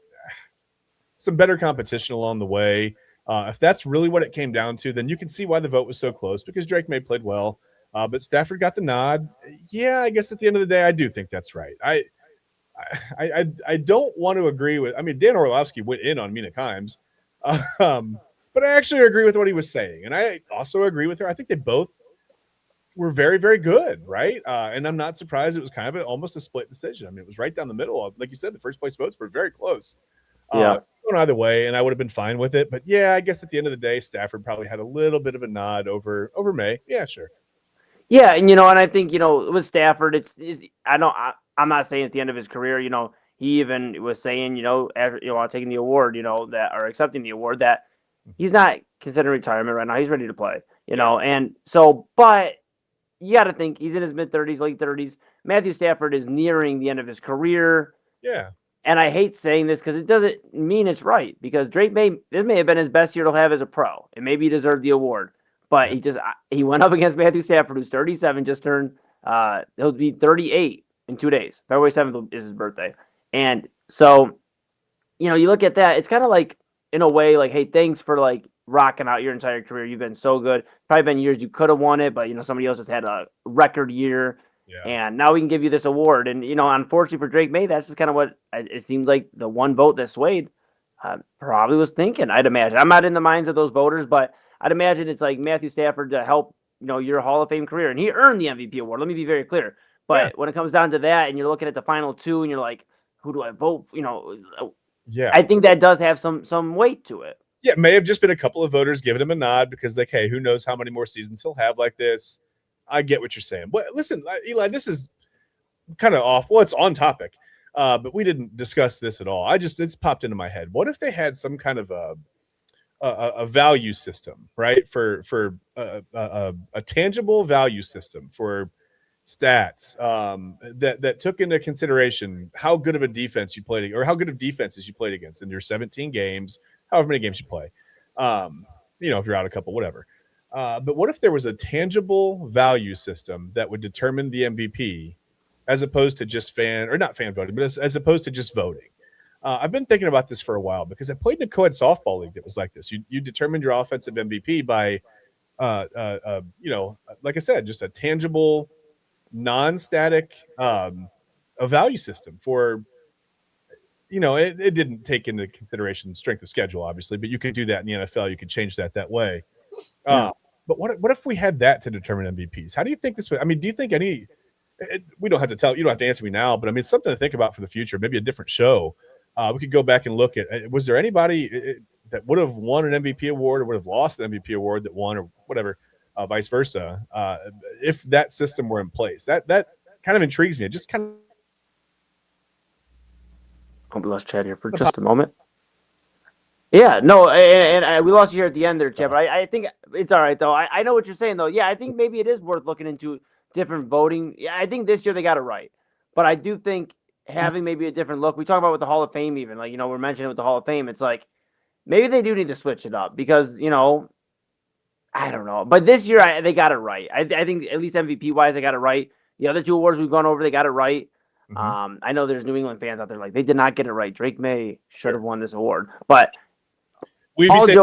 some better competition along the way. If that's really what it came down to, then you can see why the vote was so close, because Drake May played well, but Stafford got the nod. Yeah, I guess at the end of the day, I do think that's right. I don't want to agree with. I mean, Dan Orlovsky went in on Mina Kimes, but I actually agree with what he was saying, and I also agree with her. I think they both were very, very good, right? And I'm not surprised it was kind of almost a split decision. I mean, it was right down the middle. Like you said, the first place votes were very close. Going either way, and I would have been fine with it. But yeah, I guess at the end of the day, Stafford probably had a little bit of a nod over May. Yeah, sure. Yeah, and and I think with Stafford, I'm not saying at the end of his career, he even was saying, after taking the award, that, or accepting the award, that he's not considering retirement right now. He's ready to play, and so, but you got to think he's in his mid-30s, late 30s. Matthew Stafford is nearing the end of his career. Yeah. And I hate saying this because it doesn't mean it's right, because this may have been his best year to have as a pro, and maybe he deserved the award. But he went up against Matthew Stafford, who's 37, just turned, he'll be 38 in 2 days. February 7th is his birthday. And So, you look at that, it's kind of like, in a way, like, hey, thanks for like rocking out your entire career. You've been so good. Probably been years you could have won it, but somebody else just had a record year. Yeah. And now we can give you this award. And unfortunately for Drake May, that's just kind of what it seems like the one vote that swayed probably was thinking. I'd imagine. I'm not in the minds of those voters, but I'd imagine it's like Matthew Stafford to help your Hall of Fame career, and he earned the MVP award. Let me be very clear. But when it comes down to that, and you're looking at the final two, and you're like, who do I vote? Yeah, I think that does have some weight to it. Yeah, it may have just been a couple of voters giving him a nod because, like, hey, who knows how many more seasons he'll have like this. I get what you're saying. But listen, Eli, this is kind of off. Well, it's on topic, but we didn't discuss this at all. It's popped into my head. What if they had some kind of a value system, right? For a tangible value system for stats that took into consideration how good of a defense you played, or how good of defenses you played against in your 17 games, however many games you play. If you're out a couple, whatever. But what if there was a tangible value system that would determine the MVP as opposed to just not fan voting, but as opposed to just voting? I've been thinking about this for a while because I played in a co-ed softball league that was like this. You determined your offensive MVP by, like I said, just a tangible, non-static a value system for, it didn't take into consideration strength of schedule, obviously, but you could do that in the NFL. You could change that way. But what if we had that to determine MVPs? How do you think this would? I mean, do you think we don't have to tell you, don't have to answer me now, but I mean, it's something to think about for the future. Maybe a different show. We could go back and look at, was there anybody that would have won an MVP award or would have lost an MVP award that won, or whatever, vice versa, if that system were in place? That kind of intrigues me. It just kind of. I'll be lost chat here for just a moment. Yeah, no, and we lost you here at the end there, Chad, but I think it's all right, though. I know what you're saying, though. Yeah, I think maybe it is worth looking into different voting. Yeah, I think this year they got it right. But I do think having maybe a different look, we talk about with the Hall of Fame even, like, we're mentioning with the Hall of Fame, it's like maybe they do need to switch it up because, I don't know. But this year they got it right. I think at least MVP-wise, they got it right. The other two awards we've gone over, they got it right. Mm-hmm. I know there's New England fans out there like, they did not get it right. Drake May should have won this award. But we'd be saying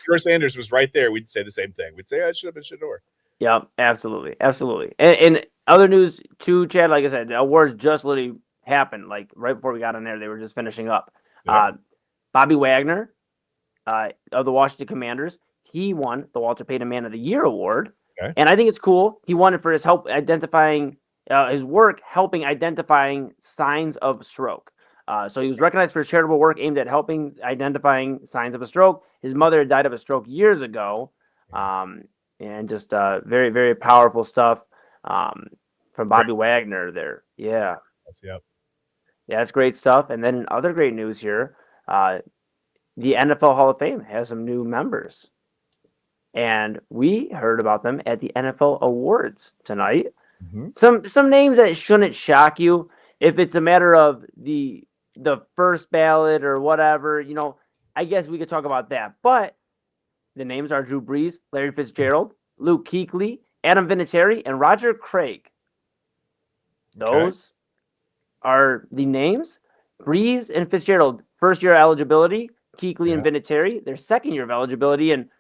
George Sanders was right there. We'd say the same thing. We'd say, it should have been, should have. Yeah, absolutely. Absolutely. And other news too, Chad, like I said, the awards just literally happened. Like right before we got on there, they were just finishing up. Yeah. Bobby Wagner of the Washington Commanders, he won the Walter Payton Man of the Year award. Okay. And I think it's cool. He won it for his help identifying his work helping identifying signs of stroke. So he was recognized for his charitable work aimed at helping identifying signs of a stroke. His mother had died of a stroke years ago. And just very, very powerful stuff from Bobby Wagner there. Yeah. Yep. Yeah, that's great stuff. And then other great news here. The NFL Hall of Fame has some new members. And we heard about them at the NFL Awards tonight. Mm-hmm. Some names that shouldn't shock you if it's a matter of the first ballot or whatever, I guess we could talk about that. But the names are Drew Brees, Larry Fitzgerald, Luke Kuechly, Adam Vinatieri, and Roger Craig. Those are the names. Brees and Fitzgerald, first year eligibility. Kuechly and Vinatieri, their second year of eligibility. And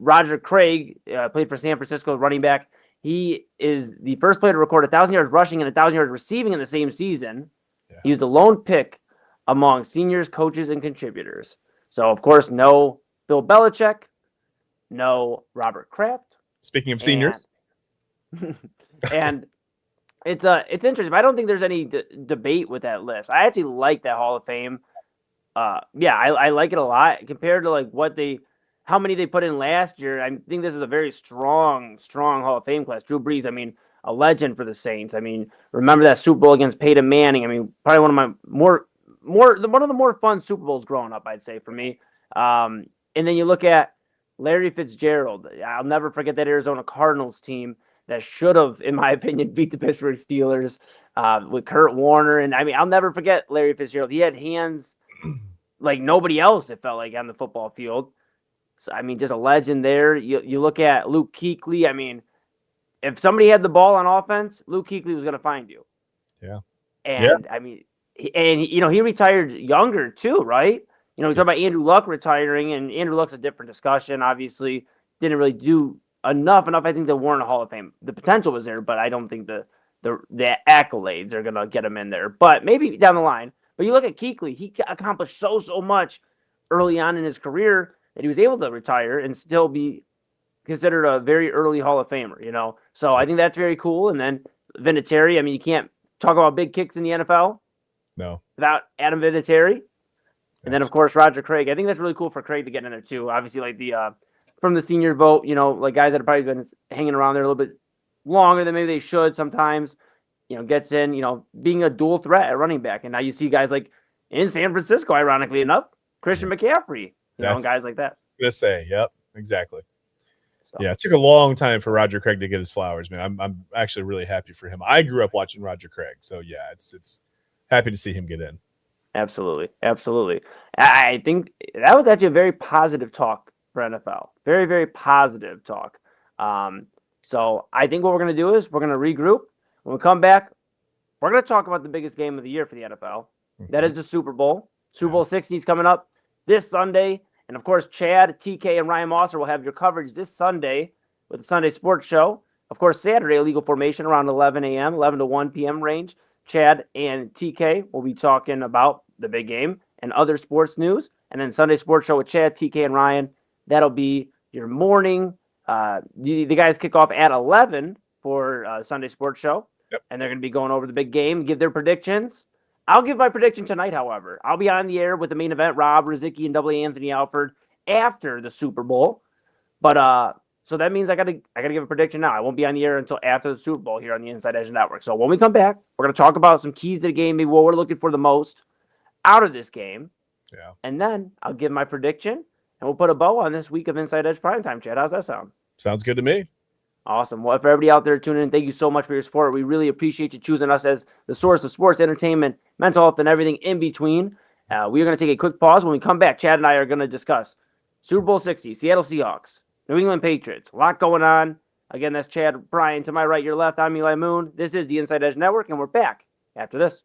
Roger Craig played for San Francisco, running back. He is the first player to record 1,000 yards rushing and 1,000 yards receiving in the same season. Yeah. He was the lone pick among seniors, coaches, and contributors. So, of course, no Bill Belichick, no Robert Kraft. Speaking of seniors. And it's interesting. But I don't think there's any debate with that list. I actually like that Hall of Fame. I like it a lot compared to like how many they put in last year. I think this is a very strong Hall of Fame class. Drew Brees, I mean, a legend for the Saints. I mean, remember that Super Bowl against Peyton Manning? I mean, probably one of my one of the more fun Super Bowls growing up, I'd say, for me. And then you look at Larry Fitzgerald. I'll never forget that Arizona Cardinals team that should have, in my opinion, beat the Pittsburgh Steelers with Kurt Warner. And I mean, I'll never forget Larry Fitzgerald. He had hands like nobody else, it felt like, on the football field. So, I mean, just a legend there. You look at Luke Kuechly. I mean, if somebody had the ball on offense, Luke Kuechly was going to find you. Yeah. And, I mean, And he retired younger too, right? We talk about Andrew Luck retiring, and Andrew Luck's a different discussion. Obviously, didn't really do enough. I think to warrant a Hall of Fame. The potential was there, but I don't think the accolades are gonna get him in there. But maybe down the line. But you look at Kuechly; he accomplished so much early on in his career that he was able to retire and still be considered a very early Hall of Famer. So I think that's very cool. And then Vinatieri. I mean, you can't talk about big kicks in the NFL. No. Without Adam Vinatieri. And then, of course, Roger Craig. I think that's really cool for Craig to get in there, too. Obviously, like from the senior vote, like guys that have probably been hanging around there a little bit longer than maybe they should sometimes, gets in, being a dual threat at running back. And now you see guys like in San Francisco, ironically enough, Christian McCaffrey, and guys like that. I was going to say, yep, exactly. So. Yeah, it took a long time for Roger Craig to get his flowers, man. I'm actually really happy for him. I grew up watching Roger Craig. So, yeah, it's happy to see him get in. Absolutely. I think that was actually a very positive talk for NFL. Very, very positive talk. So I think what we're going to do is we're going to regroup. When we come back, we're going to talk about the biggest game of the year for the NFL. That is the Super Bowl. Super Bowl 60 is coming up this Sunday. And, of course, Chad, TK, and Ryan Mosser will have your coverage this Sunday with the Sunday Sports Show. Of course, Saturday, Illegal Formation around 11 a.m., 11 to 1 p.m. range. Chad and TK will be talking about the big game and other sports news. And then Sunday Sports Show with Chad, TK, and Ryan. That'll be your morning. The guys kick off at 11 for Sunday Sports Show. Yep. And they're going to be going over the big game, give their predictions. I'll give my prediction tonight, however. I'll be on the air with the main event, Rob Rozicki and Double Anthony Alford, after the Super Bowl. But so that means I gotta give a prediction now. I won't be on the air until after the Super Bowl here on the Inside Edge Network. So when we come back, we're gonna talk about some keys to the game, maybe what we're looking for the most out of this game. Yeah. And then I'll give my prediction, and we'll put a bow on this week of Inside Edge Primetime, Chad. How's that sound? Sounds good to me. Awesome. Well, for everybody out there tuning in, thank you so much for your support. We really appreciate you choosing us as the source of sports, entertainment, mental health, and everything in between. We are going to take a quick pause. When we come back, Chad and I are going to discuss Super Bowl 60, Seattle Seahawks, New England Patriots. A lot going on. Again, that's Chad, Bryan. To my right, your left, I'm Eli Moon. This is the Inside Edge Network, and we're back after this.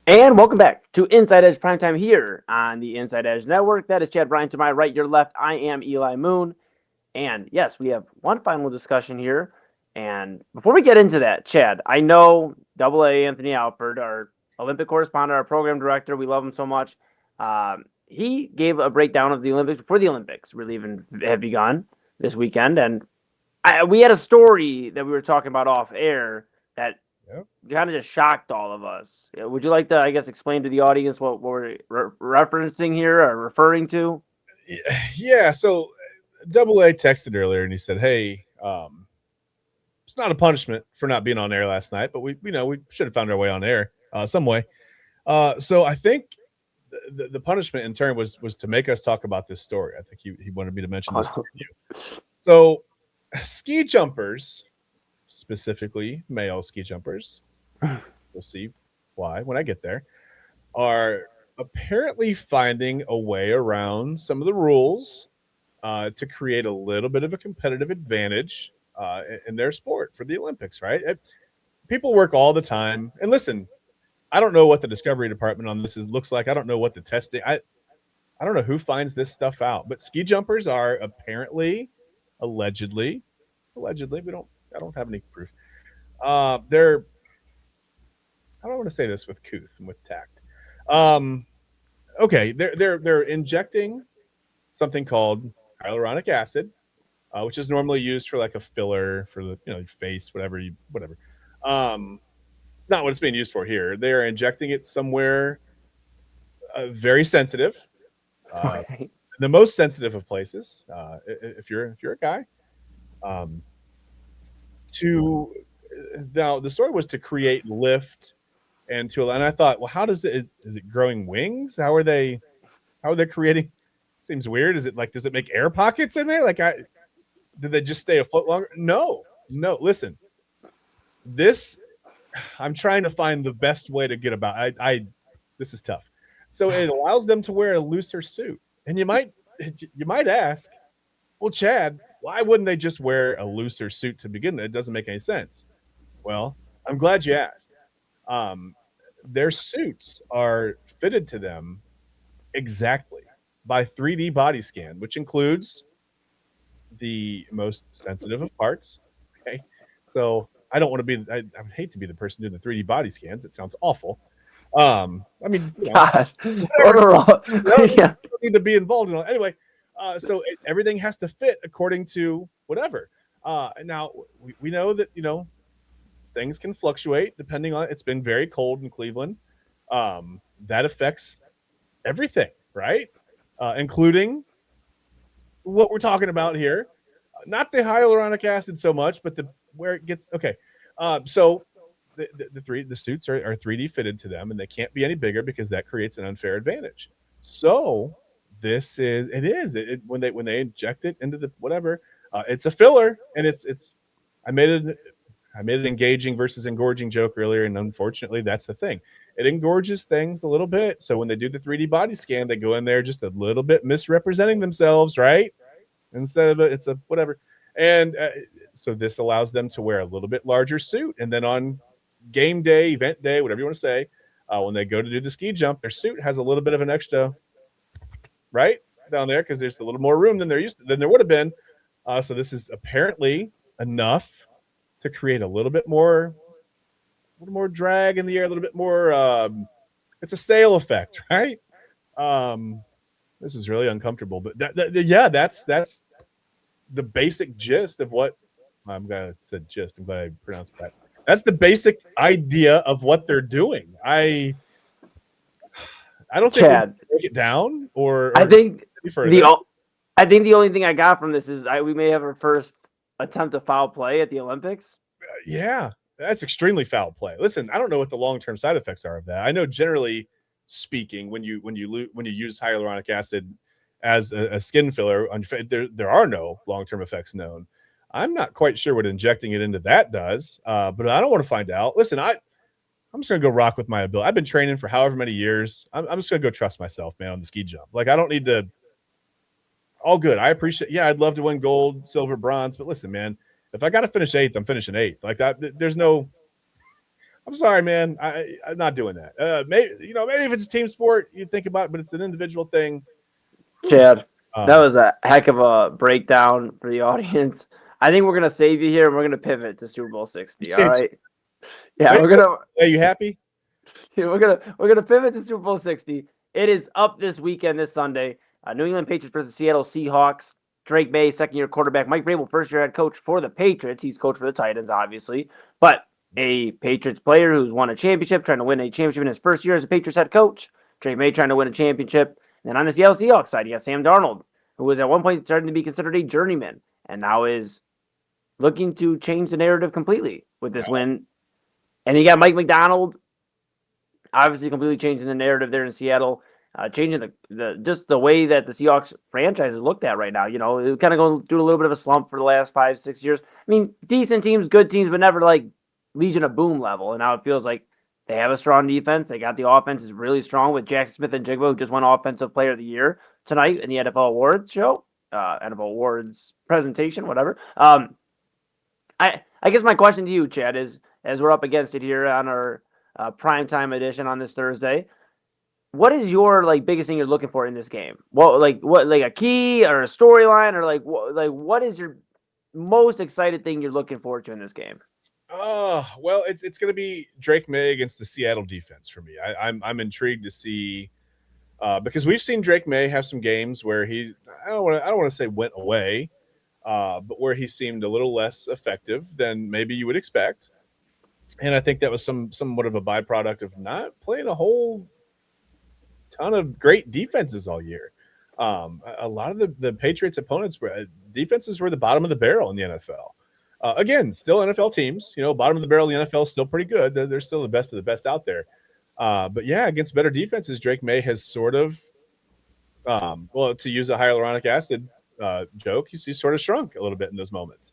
And welcome back to Inside Edge Primetime here on the Inside Edge Network. That is Chad Bryan to my right, your left. I am Eli Moon. And yes, we have one final discussion here. And before we get into that, Chad, I know Double A Anthony Alford, our Olympic correspondent, our program director, we love him so much. He gave a breakdown of the Olympics before the Olympics really even have begun this weekend. And we had a story that we were talking about off air that kind of just shocked all of us. Would you like to, I guess, explain to the audience what we're referencing here or referring to? Yeah. So Double A texted earlier and he said, "Hey, it's not a punishment for not being on air last night, but we should have found our way on air some way." So I think the punishment in turn was to make us talk about this story. I think he wanted me to mention this to you. So ski jumpers, specifically male ski jumpers, we'll see why when I get there, are apparently finding a way around some of the rules to create a little bit of a competitive advantage in their sport for the Olympics, right? People work all the time. And listen, I don't know what the discovery department on this looks like. I don't know what the testing. I don't know who finds this stuff out, but ski jumpers are apparently, allegedly, I don't have any proof. They're, I don't want to say this with couth and with tact. Okay, they're injecting something called hyaluronic acid, which is normally used for like a filler for the your face, whatever. It's not what it's being used for here. They are injecting it somewhere very sensitive, Okay. the most sensitive of places. If you're a guy, to now the story was to create lift and to allow. And I thought, well, how does it? Is it growing wings? How are they creating? Seems weird. Is it like, does it make air pockets in there? Like, did they just stay afloat longer? No. Listen, this, I'm trying to find the best way to get about. This is tough. So it allows them to wear a looser suit, and you might ask, well, Chad, why wouldn't they just wear a looser suit to begin with? It doesn't make any sense. Well, I'm glad you asked. Their suits are fitted to them exactly by 3D body scan, which includes the most sensitive of parts. Okay. So I don't want to be, I would hate to be the person doing the 3D body scans. It sounds awful. I mean, Gosh. you Yeah. don't need to be involved in it. Anyway, so everything has to fit according to whatever. Now we know that, things can fluctuate depending on, it's been very cold in Cleveland. That affects everything, right? Including what we're talking about here. Not the hyaluronic acid so much, but where it gets okay. So the suits are 3D fitted to them, and they can't be any bigger because that creates an unfair advantage. So when they inject it into the whatever, it's a filler, and it's. I made it engaging versus engorging joke earlier, and unfortunately, that's the thing. It engorges things a little bit. So when they do the 3D body scan, they go in there just a little bit misrepresenting themselves, right? Instead of it's a whatever. And so this allows them to wear a little bit larger suit. And then on game day, event day, whatever you want to say, when they go to do the ski jump, their suit has a little bit of an extra, right, down there because there's a little more room than there would have been. So this is apparently enough to create a little more drag in the air, a little bit more. It's a sail effect, right? This is really uncomfortable, but that's the basic gist of what I'm glad said gist. I'm glad I pronounced that. That's the basic idea of what they're doing. I don't think Chad, we break it down or I think further. I think the only thing I got from this is we may have our first attempt of foul play at the Olympics. Yeah, that's extremely foul play. Listen, I don't know what the long-term side effects are of that. I know generally speaking, when you use hyaluronic acid as a skin filler, there are no long-term effects known. I'm not quite sure what injecting it into that does, but I don't want to find out. Listen, I'm just gonna go rock with my ability. I've been training for however many years. I'm just gonna go trust myself, man, on the ski jump. Like, I don't need to. All good. I appreciate. Yeah, I'd love to win gold, silver, bronze, but listen, man, if I got to finish 8th, I'm finishing 8th. Like that. There's no. I'm sorry, man. I'm not doing that. Maybe if it's a team sport, you think about it, but it's an individual thing. Chad, that Um, was a heck of a breakdown for the audience. I think we're gonna save you here, and we're gonna pivot to Super Bowl 60. All right? Yeah, Are you happy? we're gonna pivot to Super Bowl 60. It is up this weekend, this Sunday. New England Patriots versus Seattle Seahawks. Drake May, second-year quarterback. Mike Vrabel, first-year head coach for the Patriots. He's coached for the Titans, obviously, but a Patriots player who's won a championship, trying to win a championship in his first year as a Patriots head coach. Drake May trying to win a championship. And on the Seattle Seahawks side, you got Sam Darnold, who was at one point starting to be considered a journeyman, and now is looking to change the narrative completely with this win. And you got Mike McDonald, obviously completely changing the narrative there in Seattle, changing the way that the Seahawks franchise is looked at right now. You know, it kind of going through a little bit of a slump for the last 5-6 years. I mean, decent teams, good teams, but never like Legion of Boom level. And now it feels like they have a strong defense. They got the offense is really strong with Jackson Smith and Jigba, who just won Offensive Player of the Year tonight in the NFL Awards show, NFL Awards presentation, whatever. I guess my question to you, Chad, is as we're up against it here on our primetime edition on this Thursday, what is your biggest thing you're looking for in this game? What a key or a storyline or what is your most excited thing you're looking forward to in this game? Well, it's going to be Drake May against the Seattle defense for me. I'm intrigued to see because we've seen Drake May have some games where I don't want to say went away, but where he seemed a little less effective than maybe you would expect. And I think that was somewhat of a byproduct of not playing a whole ton of great defenses all year. A lot of the Patriots' opponents defenses were the bottom of the barrel in the NFL. Again, still NFL teams, bottom of the barrel in the NFL is still pretty good. They're still the best of the best out there. But yeah, against better defenses, Drake May has sort of, to use a hyaluronic acid joke, he's sort of shrunk a little bit in those moments.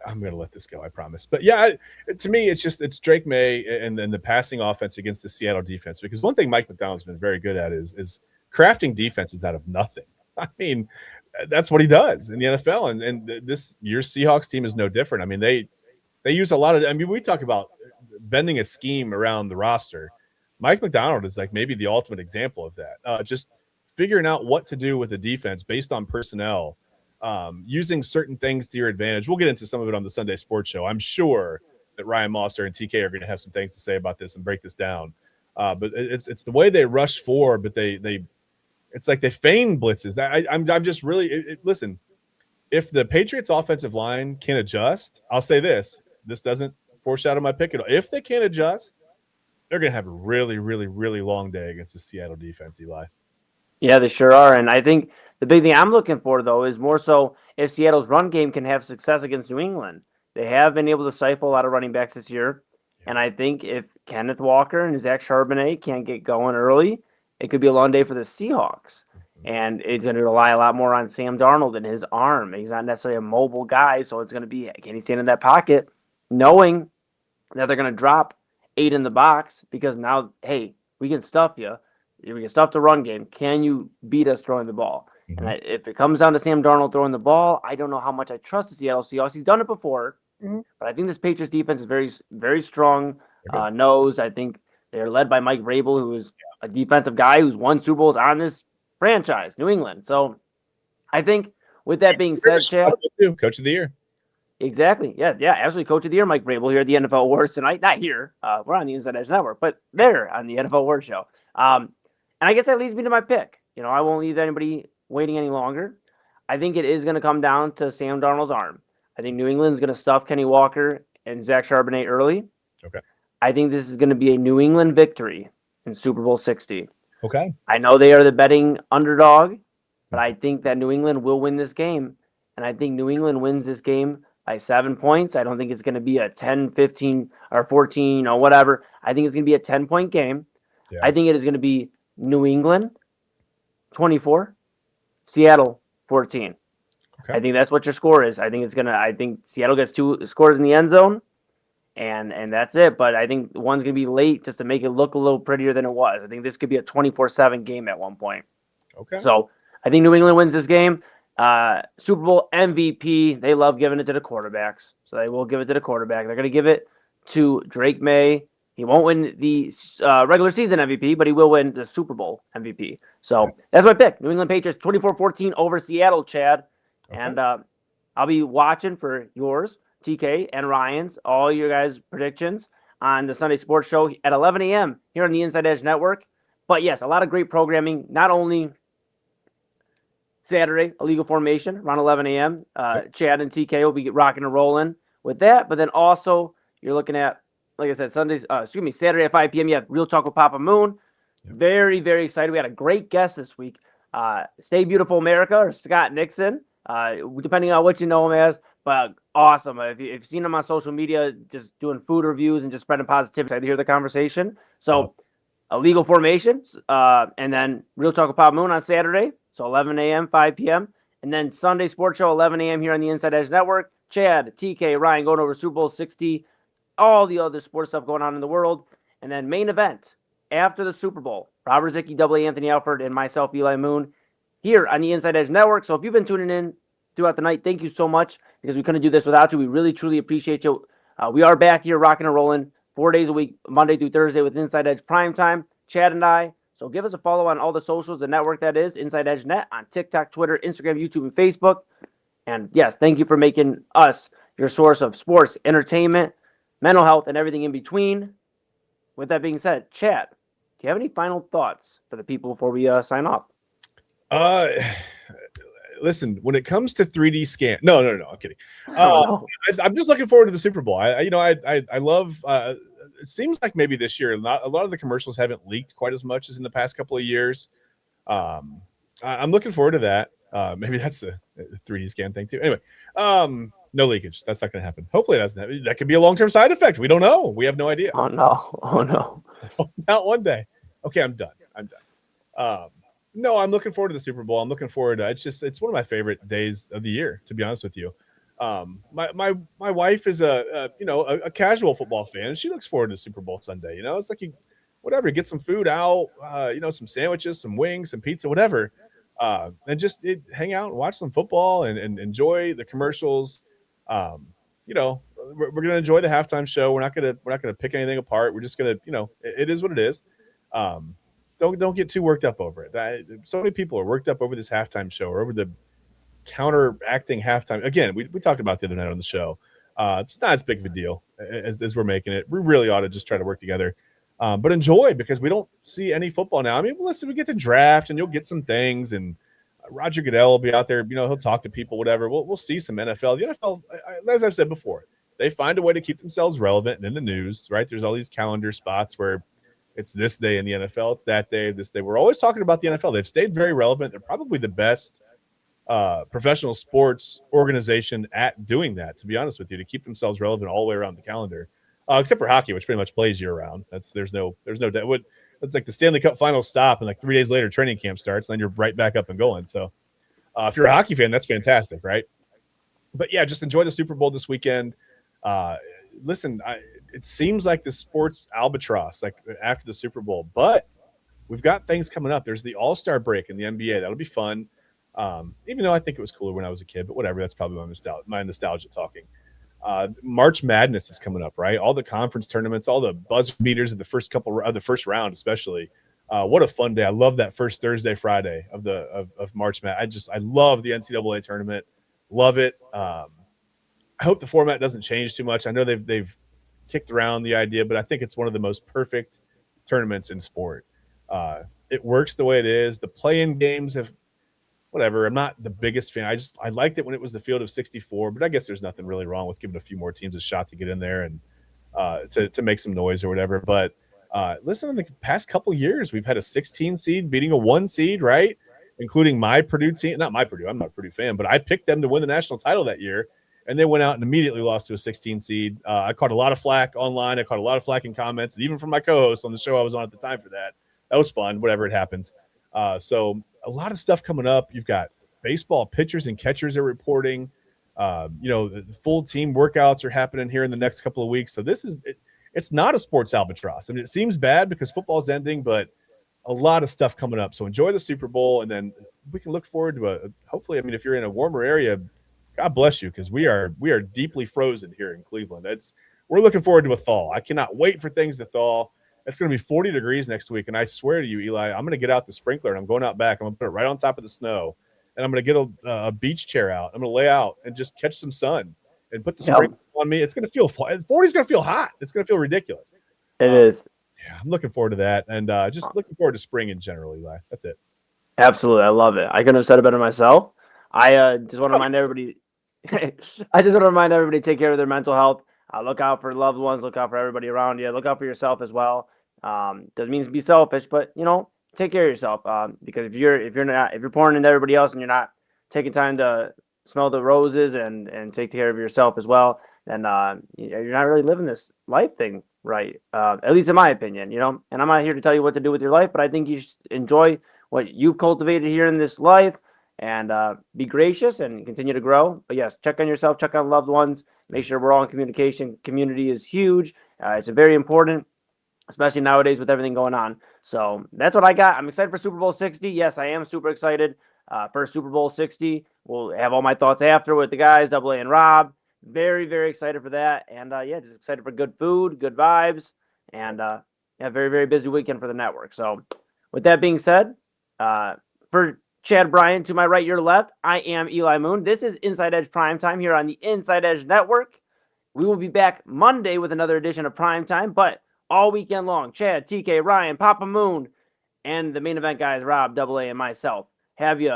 I'm going to let this go, I promise. But yeah, to me, it's Drake May and then the passing offense against the Seattle defense. Because one thing Mike McDonald's been very good at is crafting defenses out of nothing. I mean, that's what he does in the NFL. And this year's Seahawks team is no different. I mean, they use a lot of – I mean, we talk about bending a scheme around the roster. Mike McDonald is maybe the ultimate example of that. Just figuring out what to do with the defense based on personnel, using certain things to your advantage. We'll get into some of it on the Sunday Sports Show. I'm sure that Ryan Mosser and TK are going to have some things to say about this and break this down. But it's the way they rush forward, but it's like they feign blitzes. I'm just really listen. If the Patriots' offensive line can adjust, I'll say this. This doesn't foreshadow my pick at all. If they can't adjust, they're going to have a really, really, really long day against the Seattle defense, Eli. Yeah, they sure are. And I think the big thing I'm looking for, though, is more so if Seattle's run game can have success against New England. They have been able to stifle a lot of running backs this year. Yeah. And I think if Kenneth Walker and Zach Charbonnet can't get going early, it could be a long day for the Seahawks. And it's going to rely a lot more on Sam Darnold and his arm. He's not necessarily a mobile guy, so it's going to be, can he stand in that pocket, knowing that they're going to drop 8 in the box because now, hey, we can stuff you. We can stuff the run game. Can you beat us throwing the ball? Mm-hmm. And if it comes down to Sam Darnold throwing the ball, I don't know how much I trust the Seattle Seahawks. He's done it before, but I think this Patriots defense is very, very strong nose. I think they're led by Mike Vrabel, who is a defensive guy who's won Super Bowls on this franchise, New England. So I think with that being said, Chad, Coach of the Year. Exactly. Yeah, absolutely. Coach of the Year, Mike Vrabel here at the NFL Awards tonight. Not here. We're on the InsideEdge Network, but there on the NFL Awards show. And I guess that leads me to my pick. I won't leave anybody waiting any longer. I think it is going to come down to Sam Darnold's arm. I think New England's going to stuff Kenny Walker and Zach Charbonnet early. Okay. I think this is going to be a New England victory in Super Bowl 60. Okay. I know they are the betting underdog, but I think that New England will win this game. And I think New England wins this game by 7 points. I don't think it's going to be a 10, 15, or 14 or whatever. I think it's going to be a 10-point game. Yeah. I think it is going to be New England 24, Seattle 14. Okay. I think that's what your score is. I think Seattle gets 2 scores in the end zone, and that's it. But I think one's going to be late just to make it look a little prettier than it was. I think this could be a 24-7 game at one point. Okay. So I think New England wins this game. Super Bowl MVP, they love giving it to the quarterbacks. So they will give it to the quarterback. They're going to give it to Drake May. He won't win the regular season MVP, but he will win the Super Bowl MVP. So that's my pick. New England Patriots 24-14 over Seattle, Chad. Okay. And I'll be watching for yours, TK, and Ryan's, all your guys' predictions on the Sunday Sports Show at 11 a.m. here on the Inside Edge Network. But yes, a lot of great programming, not only Saturday, illegal formation around 11 a.m. Chad and TK will be rocking and rolling with that. But then also you're looking at, like I said, Saturday at 5 p.m. You have Real Talk with Papa Moon. Yep. Very, very excited. We had a great guest this week. Stay Beautiful America or Scott Nixon, depending on what you know him as. But awesome. If you've seen him on social media, just doing food reviews and just spreading positivity, excited to hear the conversation. So illegal formation, and then Real Talk with Papa Moon on Saturday. So 11 a.m., 5 p.m. And then Sunday Sports Show, 11 a.m. here on the Inside Edge Network. Chad, TK, Ryan going over Super Bowl 60, all the other sports stuff going on in the world. And then main event after the Super Bowl, Robert Zicki, Double A, Anthony Alford, and myself, Eli Moon, here on the Inside Edge Network. So if you've been tuning in throughout the night, thank you so much, because we couldn't do this without you. We really, truly appreciate you. We are back here rocking and rolling 4 days a week, Monday through Thursday with Inside Edge Primetime, Chad and I. So give us a follow on all the socials, the network that is, Inside Edge Net, on TikTok, Twitter, Instagram, YouTube, and Facebook. And yes, thank you for making us your source of sports, entertainment, mental health, and everything in between. With that being said, Chad, do you have any final thoughts for the people before we sign off? Listen, when it comes to 3D scan, no, I'm kidding. No. I'm just looking forward to the Super Bowl. I love. It seems like maybe this year, a lot of the commercials haven't leaked quite as much as in the past couple of years. I'm looking forward to that. Maybe that's a 3D scan thing too. Anyway, no leakage. That's not going to happen. Hopefully, it doesn't happen. That could be a long-term side effect. We don't know. We have no idea. Oh no. Not one day. Okay, I'm done. No, I'm looking forward to the Super Bowl. I'm looking forward to it's one of my favorite days of the year, to be honest with you. My wife is a casual football fan. She looks forward to Super Bowl Sunday. It's like you get some food out, some sandwiches, some wings, some pizza, whatever, and just hang out and watch some football and enjoy the commercials. We're gonna enjoy the halftime show. We're not gonna pick anything apart. We're just gonna, it is what it is. Don't get too worked up over it. So many people are worked up over this halftime show or over the counteracting halftime. Again, we talked about the other night on the show. It's not as big of a deal as we're making it. We really ought to just try to work together, but enjoy, because we don't see any football now. I mean, listen, we get the draft and you'll get some things, and Roger Goodell will be out there. He'll talk to people, whatever. We'll see some NFL. The NFL, as I've said before, they find a way to keep themselves relevant and in the news, right? There's all these calendar spots where it's this day in the NFL, it's that day, this day. We're always talking about the NFL. They've stayed very relevant. They're probably the best professional sports organization at doing that, to be honest with you, to keep themselves relevant all the way around the calendar, except for hockey, which pretty much plays year round. There's no doubt. It's like the Stanley Cup finals stop, and like 3 days later training camp starts, and then you're right back up and going. So if you're a hockey fan, that's fantastic, right? But yeah, just enjoy the Super Bowl this weekend. Listen, it seems like the sports albatross, like after the Super Bowl, but we've got things coming up. There's the All-Star break in the NBA. That'll be fun. Even though I think it was cooler when I was a kid, but whatever. That's probably my nostalgia talking. March Madness is coming up, right? All the conference tournaments, all the buzzer beaters of the first round, especially. What a fun day! I love that first Thursday, Friday of March Madness. I love the NCAA tournament. Love it. I hope the format doesn't change too much. I know they've kicked around the idea, but I think it's one of the most perfect tournaments in sport. It works the way it is. The play-in games have. Whatever. I'm not the biggest fan. I liked it when it was the field of 64, but I guess there's nothing really wrong with giving a few more teams a shot to get in there and to make some noise or whatever. But listen, in the past couple years, we've had a 16 seed beating a 1 seed, right? Including my Purdue team. Not my Purdue. I'm not a Purdue fan, but I picked them to win the national title that year, and they went out and immediately lost to a 16 seed. I caught a lot of flack online. I caught a lot of flack in comments, and even from my co-host on the show I was on at the time for that. That was fun. Whatever, it happens. So a lot of stuff coming up. You've got baseball pitchers and catchers are reporting. The full team workouts are happening here in the next couple of weeks. So it's not a sports albatross. I mean, it seems bad because football's ending, but a lot of stuff coming up. So enjoy the Super Bowl, and then we can look forward to hopefully, I mean, if you're in a warmer area, God bless you, because we are deeply frozen here in Cleveland. we're looking forward to a thaw. I cannot wait for things to thaw. It's going to be 40 degrees next week, and I swear to you, Eli, I'm going to get out the sprinkler and I'm going out back. I'm going to put it right on top of the snow, and I'm going to get a beach chair out. I'm going to lay out and just catch some sun and put the sprinkler on me. It's going to feel 40 is going to feel hot. It's going to feel ridiculous. It is. Yeah, I'm looking forward to that, and just looking forward to spring in general, Eli. That's it. Absolutely, I love it. I couldn't have said it better myself. I just want to remind everybody. I just want to remind everybody to take care of their mental health. Look out for loved ones. Look out for everybody around you. Look out for yourself as well. Doesn't mean to be selfish, but take care of yourself. Because if you're pouring into everybody else and you're not taking time to smell the roses and take care of yourself as well, then you're not really living this life thing right. At least in my opinion, And I'm not here to tell you what to do with your life, but I think you should enjoy what you've cultivated here in this life and be gracious and continue to grow. But yes, check on yourself, check on loved ones, make sure we're all in communication. Community is huge. It's very important, especially nowadays with everything going on. So that's what I got. I'm excited for Super Bowl 60. Yes, I am super excited for Super Bowl 60. We'll have all my thoughts after with the guys, Double A and Rob. Very, very excited for that. And just excited for good food, good vibes, and very, very busy weekend for the network. So with that being said, for Chad Bryan, to my right, your left, I am Eli Moon. This is Inside Edge Primetime here on the Inside Edge Network. We will be back Monday with another edition of Primetime, but all weekend long, Chad, TK, Ryan, Papa Moon, and the main event guys, Rob, Double A, and myself, have you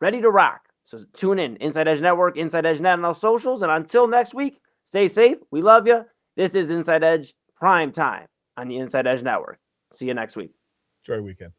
ready to rock. So tune in, Inside Edge Network, Inside Edge Net on all socials, and until next week, stay safe. We love you. This is Inside Edge Primetime on the Inside Edge Network. See you next week. Enjoy your weekend.